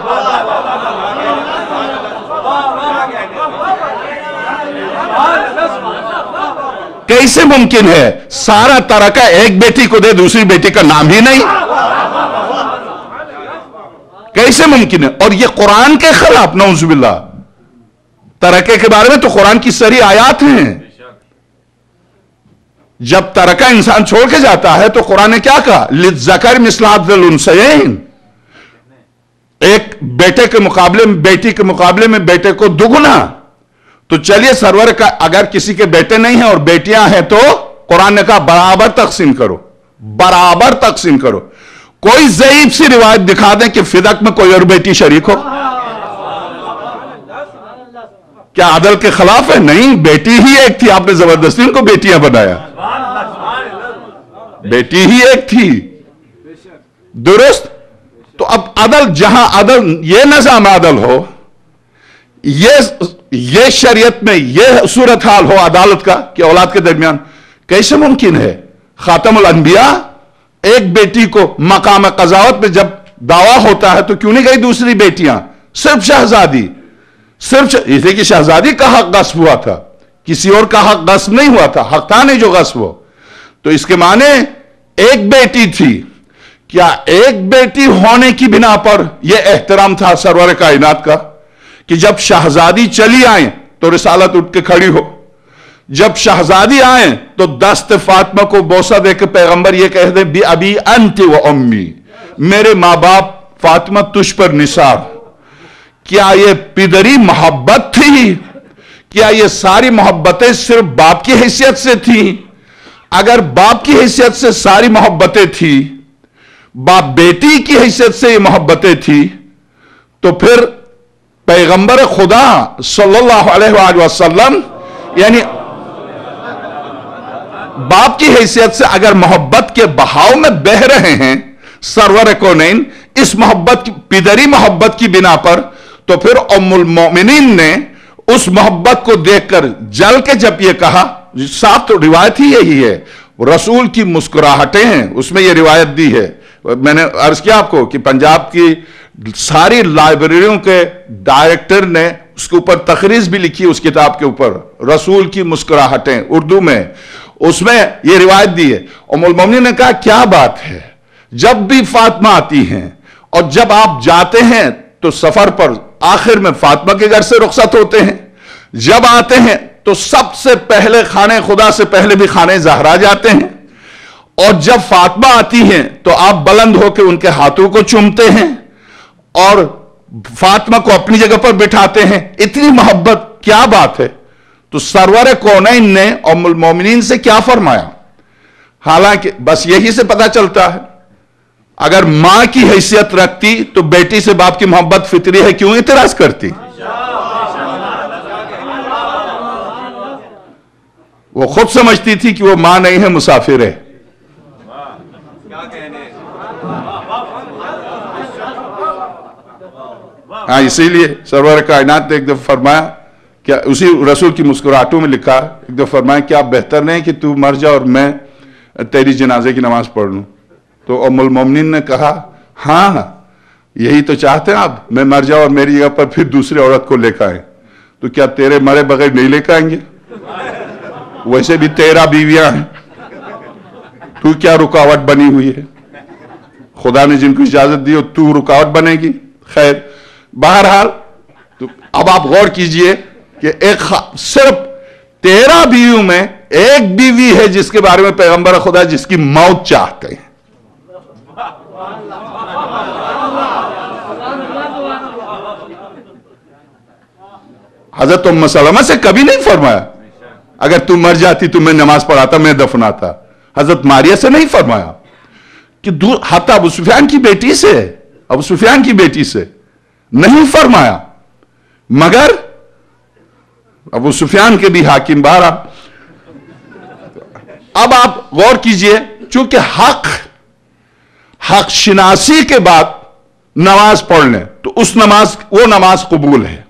کیسے ممکن ہے سارا ترکہ ایک بیٹی کو دے, دوسری بیٹی کا نام ہی نہیں؟ کیسے ممکن ہے؟ اور یہ قرآن کے خلاف, نعوذ باللہ. ترکے کے بارے میں تو قرآن کی صریح آیات ہیں. جب ترکہ انسان چھوڑ کے جاتا ہے تو قرآن نے کیا کہا؟ لِلذَّكَرِ مِثْلُ حَظِّ الْأُنثَيَيْنِ, ایک بیٹے کے مقابلے میں, بیٹی کے مقابلے میں بیٹے کو دگنا. تو چلیے سرور کا اگر کسی کے بیٹے نہیں ہیں اور بیٹیاں ہیں تو قرآن نے کہا برابر تقسیم کرو, برابر تقسیم کرو. کوئی ضعیف سی روایت دکھا دیں کہ فدق میں کوئی اور بیٹی شریک ہو. کیا عدل کے خلاف ہے؟ نہیں, بیٹی ہی ایک تھی, آپ نے زبردستی ان کو بیٹیاں بنایا. بیٹی ہی ایک تھی, درست. تو اب عدل, جہاں عدل, یہ نظام عدل ہو, یہ شریعت میں یہ صورتحال ہو عدالت کا کہ اولاد کے درمیان, کیسے ممکن ہے؟ خاتم الانبیاء ایک بیٹی کو مقام قضاوت میں جب دعویٰ ہوتا ہے تو کیوں نہیں گئی دوسری بیٹیاں؟ صرف شہزادی, صرف اسے کہ شہزادی کا حق غصب ہوا تھا, کسی اور کا حق غصب نہیں ہوا تھا, حق تھا نہیں جو غصب ہو. تو اس کے معنی ایک بیٹی تھی. کیا ایک بیٹی ہونے کی بنا پر یہ احترام تھا سرور کائنات کا کہ جب شہزادی چلی آئیں تو رسالت اٹھ کے کھڑی ہو, جب شہزادی آئیں تو دست فاطمہ کو بوسہ دے کے پیغمبر یہ کہہ دے بی ابی انت و امی, میرے ماں باپ فاطمہ تجھ پر نثار. کیا یہ پدری محبت تھی؟ کیا یہ ساری محبتیں صرف باپ کی حیثیت سے تھی؟ اگر باپ کی حیثیت سے ساری محبتیں تھی, باپ بیٹی کی حیثیت سے یہ محبتیں تھی, تو پھر پیغمبر خدا صلی اللہ علیہ وآلہ وسلم یعنی باپ کی حیثیت سے اگر محبت کے بہاؤ میں بہ رہے ہیں سرور کونین اس محبت کی, پدری محبت کی بنا پر, تو پھر ام المومنین نے اس محبت کو دیکھ کر جل کے جب یہ کہا, صاف تو روایت ہی یہی ہے, رسول کی مسکراہٹیں ہیں اس میں یہ روایت دی ہے. میں نے عرض کیا آپ کو کہ پنجاب کی ساری لائبریریوں کے ڈائریکٹر نے اس کے اوپر تخریص بھی لکھی اس کتاب کے اوپر, رسول کی مسکراہٹیں, اردو میں. اس میں یہ روایت دی ہے. ام المومنین نے کہا کیا بات ہے, جب بھی فاطمہ آتی ہیں اور جب آپ جاتے ہیں تو سفر پر آخر میں فاطمہ کے گھر سے رخصت ہوتے ہیں, جب آتے ہیں تو سب سے پہلے خانے خدا سے پہلے بھی خانے زہرا جاتے ہیں, اور جب فاطمہ آتی ہیں تو آپ بلند ہو کے ان کے ہاتھوں کو چومتے ہیں اور فاطمہ کو اپنی جگہ پر بٹھاتے ہیں. اتنی محبت, کیا بات ہے. تو سرور کونین نے ام المومنین سے کیا فرمایا؟ حالانکہ بس یہی سے پتا چلتا ہے اگر ماں کی حیثیت رکھتی تو بیٹی سے باپ کی محبت فطری ہے, کیوں اعتراض کرتی؟ وہ خود سمجھتی تھی کہ وہ ماں نہیں ہے, مسافر ہے. ہاں اسی لیے سرور کائنات نے ایک دفعہ فرمایا، کیا اسی رسول کی مسکراہٹوں میں لکھا، ایک دفعہ فرمایا کیا بہتر نہیں کہ تو مر جا اور میں تیری جنازے کی نماز پڑھ لوں؟ تو ام المومنین نے کہا ہاں یہی تو چاہتے ہیں آپ، میں مر جاؤں اور میری جگہ پر پھر دوسری عورت کو لے کے آئیں، تو کیا تیرے مرے بغیر نہیں لے کے آئیں گے؟ ویسے بھی 13 بیویاں ہیں، تو کیا رکاوٹ بنی ہوئی ہے؟ خدا نے جن کو اجازت دی تو رکاوٹ بنے گی؟ خیر بہرحال تو اب آپ غور کیجئے کہ صرف 13 بیویوں میں ایک بیوی ہے جس کے بارے میں پیغمبر خدا جس کی موت چاہتے ہیں۔ حضرت ام سلمہ سے کبھی نہیں فرمایا اگر تم مر جاتی تو میں نماز پڑھاتا، میں دفناتا۔ حضرت ماریہ سے نہیں فرمایا کہ حتی ابو سفیان کی بیٹی سے، ابو سفیان کی بیٹی سے نہیں فرمایا، مگر ابو سفیان کے بھی حاکم بارہ۔ اب آپ غور کیجئے، چونکہ حق شناسی کے بعد نماز پڑھ لیں تو وہ نماز قبول ہے۔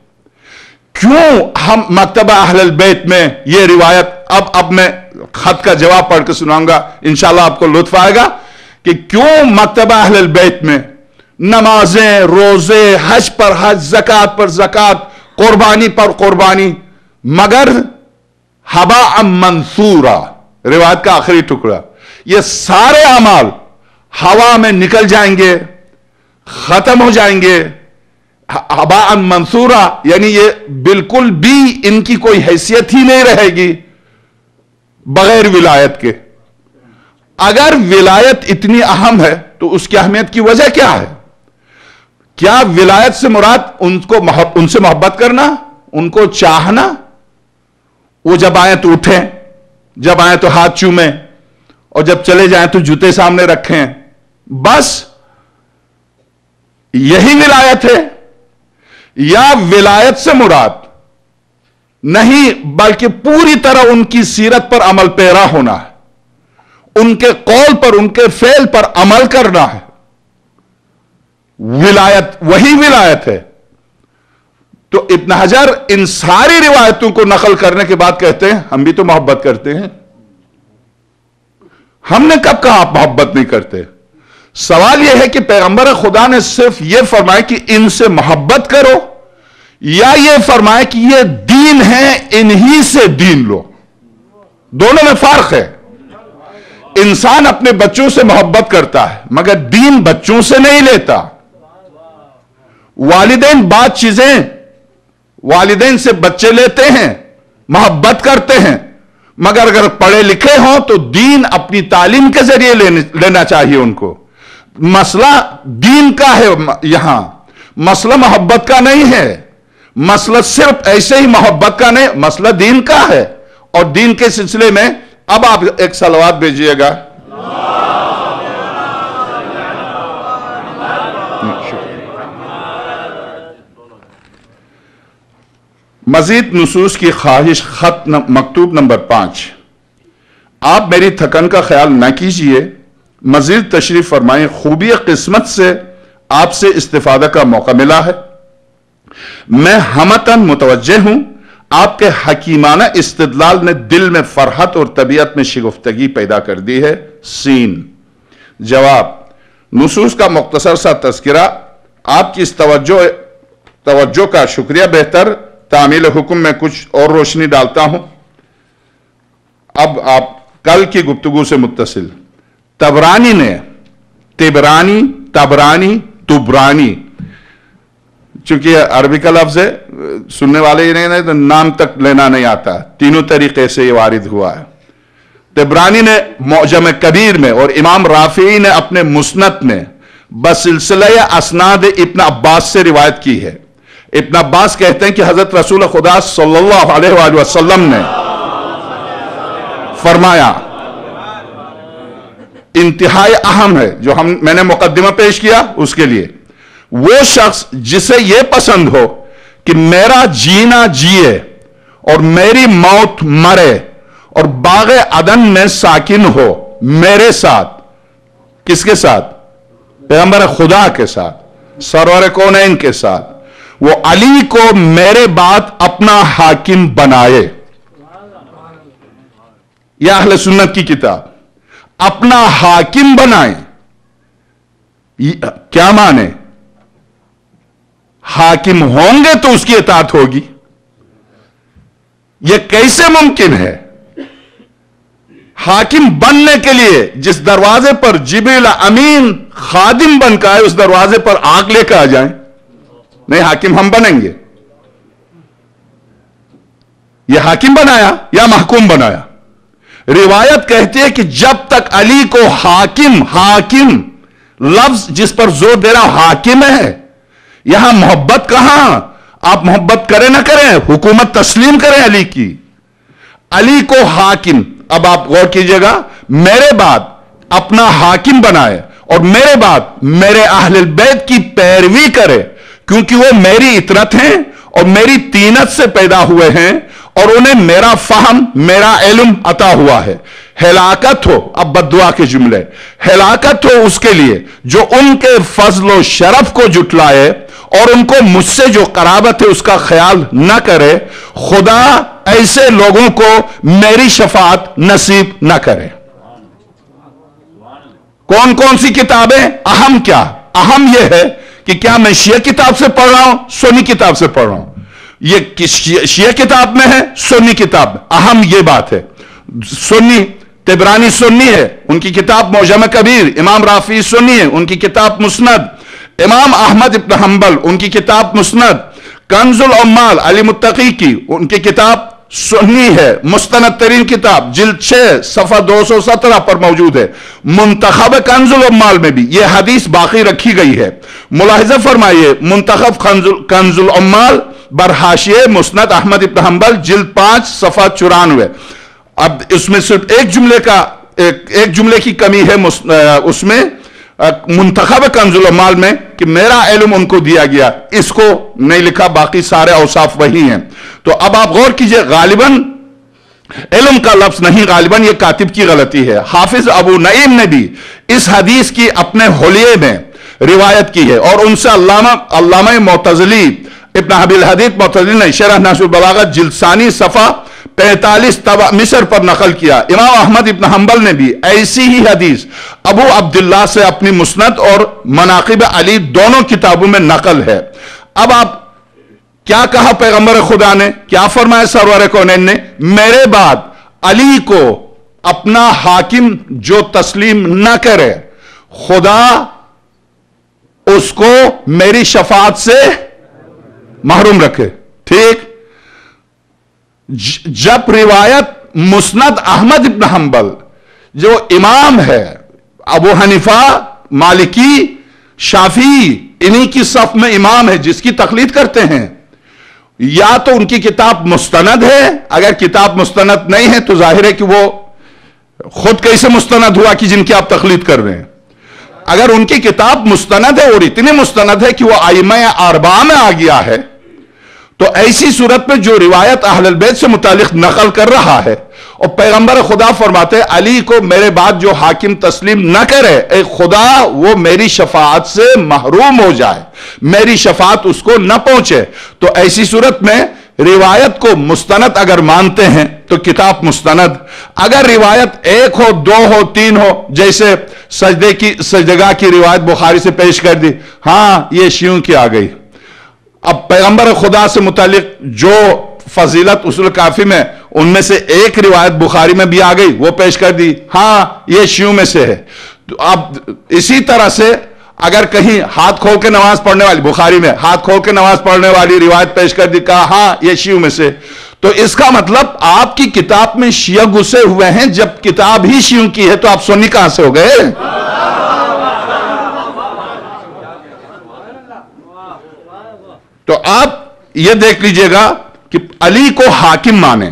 کیوں ہم مکتبہ اہل البیت میں یہ روایت، اب میں خط کا جواب پڑھ کے سناؤں گا، انشاءاللہ آپ کو لطف آئے گا کہ کیوں مکتبہ اہل البیت میں نمازیں، روزے، حج پر حج، زکوٰۃ پر زکوٰۃ، قربانی پر قربانی، مگر ہباء منثورا، روایت کا آخری ٹکڑا، یہ سارے اعمال ہوا میں نکل جائیں گے، ختم ہو جائیں گے، ہباء منثورا، یعنی یہ بالکل بھی ان کی کوئی حیثیت ہی نہیں رہے گی بغیر ولایت کے۔ اگر ولایت اتنی اہم ہے تو اس کی اہمیت کی وجہ کیا ہے؟ کیا ولایت سے مراد ان سے محبت کرنا، ان کو چاہنا، وہ جب آئیں تو اٹھیں، جب آئیں تو ہاتھ چومیں، اور جب چلے جائیں تو جوتے سامنے رکھیں، بس یہی ولایت ہے؟ یا ولایت سے مراد نہیں بلکہ پوری طرح ان کی سیرت پر عمل پیرا ہونا ہے، ان کے قول پر، ان کے فعل پر عمل کرنا ہے؟ ولایت وہی ولایت ہے۔ تو ابن حجر ان ساری روایتوں کو نقل کرنے کے بعد کہتے ہیں ہم بھی تو محبت کرتے ہیں۔ ہم نے کب کہا آپ محبت نہیں کرتے؟ سوال یہ ہے کہ پیغمبر خدا نے صرف یہ فرمایا کہ ان سے محبت کرو، یا یہ فرمایا کہ یہ دین ہے، انہی سے دین لو؟ دونوں میں فرق ہے۔ انسان اپنے بچوں سے محبت کرتا ہے مگر دین بچوں سے نہیں لیتا۔ والدین بعض چیزیں والدین سے بچے لیتے ہیں، محبت کرتے ہیں، مگر اگر پڑھے لکھے ہوں تو دین اپنی تعلیم کے ذریعے لینا چاہیے ان کو۔ مسئلہ دین کا ہے، یہاں مسئلہ محبت کا نہیں ہے، مسئلہ صرف ایسے ہی محبت کا نہیں، مسئلہ دین کا ہے۔ اور دین کے سلسلے میں اب آپ ایک صلوات بھیجیے گا۔ مزید نصوص کی خواہش، خط مکتوب نمبر 5۔ آپ میری تھکن کا خیال نہ کیجئے، مزید تشریف فرمائیں، خوبی قسمت سے آپ سے استفادہ کا موقع ملا ہے۔ میں ہمتاً متوجہ ہوں، آپ کے حکیمانہ استدلال نے دل میں فرحت اور طبیعت میں شگفتگی پیدا کر دی ہے۔ سین جواب، نصوص کا مختصر سا تذکرہ، آپ کی اس توجہ کا شکریہ، بہتر تعمیل حکم میں کچھ اور روشنی ڈالتا ہوں۔ اب آپ کل کی گفتگو سے متصل، تبرانی نے تبرانی، چونکہ عربی کا لفظ ہے، سننے والے ہی نہیں تو نام تک لینا نہیں آتا، تینوں طریقے سے یہ وارد ہوا ہے۔ تبرانی نے معجم کبیر میں اور امام رافعی نے اپنے مسند میں بسلسلہ اسناد ابن عباس سے روایت کی ہے۔ ابن عباس کہتے ہیں کہ حضرت رسول خدا صلی اللہ علیہ وآلہ وسلم نے فرمایا، انتہائی اہم ہے جو میں نے مقدمہ پیش کیا اس کے لیے، وہ شخص جسے یہ پسند ہو کہ میرا جینا جیے اور میری موت مرے اور باغ عدن میں ساکن ہو میرے ساتھ۔ کس کے ساتھ؟ پیغمبر خدا کے ساتھ، سرور کونین کے ساتھ۔ وہ علی کو میرے بعد اپنا حاکم بنائے. یا اہل سنت کی کتاب اپنا حاکم بنائے. کیا مانے؟ حاکم ہوں گے تو اس کی اطاعت ہوگی. یہ کیسے ممکن ہے؟ حاکم بننے کے لیے جس دروازے پر جبریل امین خادم بن کا ہے اس دروازے پر آگ لے کر آ جائیں. نہیں، حاکم ہم بنیں گے. یہ حاکم بنایا یا محکوم بنایا؟ روایت کہتی ہے کہ جب تک علی کو حاکم لفظ جس پر زور دے رہا حاکم ہے. یہاں محبت کہاں؟ آپ محبت کریں نہ کریں، حکومت تسلیم کریں علی کی. علی کو حاکم. اب آپ غور کیجئے گا، میرے بعد اپنا حاکم بنائے اور میرے بعد میرے اہل البیت کی پیروی کرے، کیونکہ وہ میری اطرت ہیں اور میری طینت سے پیدا ہوئے ہیں اور انہیں میرا فہم، میرا علم عطا ہوا ہے. ہلاکت ہو، اب بددعا کے جملے، ہلاکت ہو اس کے لیے جو ان کے فضل و شرف کو جھٹلائے اور ان کو مجھ سے جو قرابت ہے اس کا خیال نہ کرے. خدا ایسے لوگوں کو میری شفاعت نصیب نہ کرے. کون کون سی کتابیں؟ اہم کیا؟ اہم یہ ہے کہ کیا میں شیعہ کتاب سے پڑھ رہا ہوں، سنی کتاب سے پڑھ رہا ہوں. یہ شیعہ کتاب میں ہے، سنی کتاب. اہم یہ بات ہے. سنی تبرانی سنی ہے، ان کی کتاب معجم کبیر. امام رافعی سنی ہے، ان کی کتاب مسند. امام احمد ابن حنبل ان کی کتاب مسند. کنز العمال علی متقی کی ان کی کتاب سنی ہے، مستند ترین کتاب، جلد 6 صفحہ 217 پر موجود ہے. منتخب کنز العمال میں بھی یہ حدیث باقی رکھی گئی ہے. ملاحظہ فرمائیے، منتخب کنز العمال برحاشیے مسند احمد ابن حنبل جلد 5 صفحہ 94. اب اس میں صرف ایک جملے کی کمی ہے اس میں منتخب کنز العمال میں کہ میرا علم ان کو دیا گیا، اس کو نہیں لکھا، باقی سارے اوصاف وہی ہیں. تو اب آپ غور کیجئے، غالباً علم کا لفظ نہیں، غالباً یہ کاتب کی غلطی ہے. حافظ ابو نعیم نے بھی اس حدیث کی اپنے حلیے میں روایت کی ہے اور ان سے علامہ معتزلی ابن حبی الحدید معتزلی نے شرح نحو البلاغہ جلد ثانی صفحہ 45 طبع مصر پر نقل کیا. امام احمد ابن حنبل نے بھی ایسی ہی حدیث ابو عبداللہ سے اپنی مسند اور مناقب علی دونوں کتابوں میں نقل ہے. اب آپ کیا کہا پیغمبر خدا نے؟ کیا فرمایا سرور کونین نے؟ میرے بعد علی کو اپنا حاکم جو تسلیم نہ کرے، خدا اس کو میری شفاعت سے محروم رکھے. ٹھیک؟ جب روایت مسند احمد ابن حنبل جو امام ہے، ابو حنیفہ، مالکی، شافعی، انہی کی صف میں امام ہے جس کی تقلید کرتے ہیں، یا تو ان کی کتاب مستند ہے. اگر کتاب مستند نہیں ہے تو ظاہر ہے کہ وہ خود کیسے مستند ہوا کہ جن کی آپ تقلید کر رہے ہیں. اگر ان کی کتاب مستند ہے اور اتنی مستند ہے کہ وہ ائمہ اربعہ میں آ گیا ہے، تو ایسی صورت میں جو روایت اہل البیت سے متعلق نقل کر رہا ہے اور پیغمبر خدا فرماتے علی کو میرے بعد جو حاکم تسلیم نہ کرے، اے خدا وہ میری شفاعت سے محروم ہو جائے، میری شفاعت اس کو نہ پہنچے. تو ایسی صورت میں روایت کو مستند اگر مانتے ہیں تو کتاب مستند. اگر روایت 1 ہو، 2 ہو، 3 ہو، جیسے سجدگاہ کی روایت بخاری سے پیش کر دی، ہاں یہ شیعوں کی آ گئی. اب پیغمبر خدا سے متعلق جو فضیلت اصول کافی میں ان میں سے ایک روایت بخاری میں بھی آ گئی، وہ پیش کر دی، ہاں یہ شیعوں میں سے ہے. تو اب اسی طرح سے اگر کہیں ہاتھ کھول کے نماز پڑھنے والی، بخاری میں ہاتھ کھول کے نماز پڑھنے والی روایت پیش کر دی، کہا ہاں یہ شیعوں میں سے، تو اس کا مطلب آپ کی کتاب میں شیعہ گھسے ہوئے ہیں. جب کتاب ہی شیعوں کی ہے تو آپ سنی کہاں سے ہو گئے؟ تو آپ یہ دیکھ لیجئے گا کہ علی کو حاکم مانے،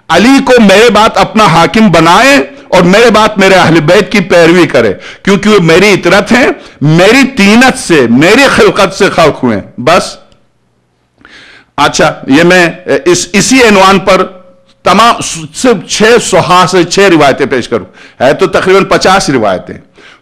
علی کو میرے بعد اپنا حاکم بنائے اور میرے بعد میرے اہل بیت کی پیروی کرے، کیونکہ وہ میری اطرت ہیں، میری طینت سے، میری خلقت سے خلق ہوئے. بس اچھا، یہ میں اسی عنوان پر تمام صرف 6 صحاح سے 6 روایتیں پیش کروں. ہے تو تقریباً 50 روایتیں.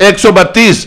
132।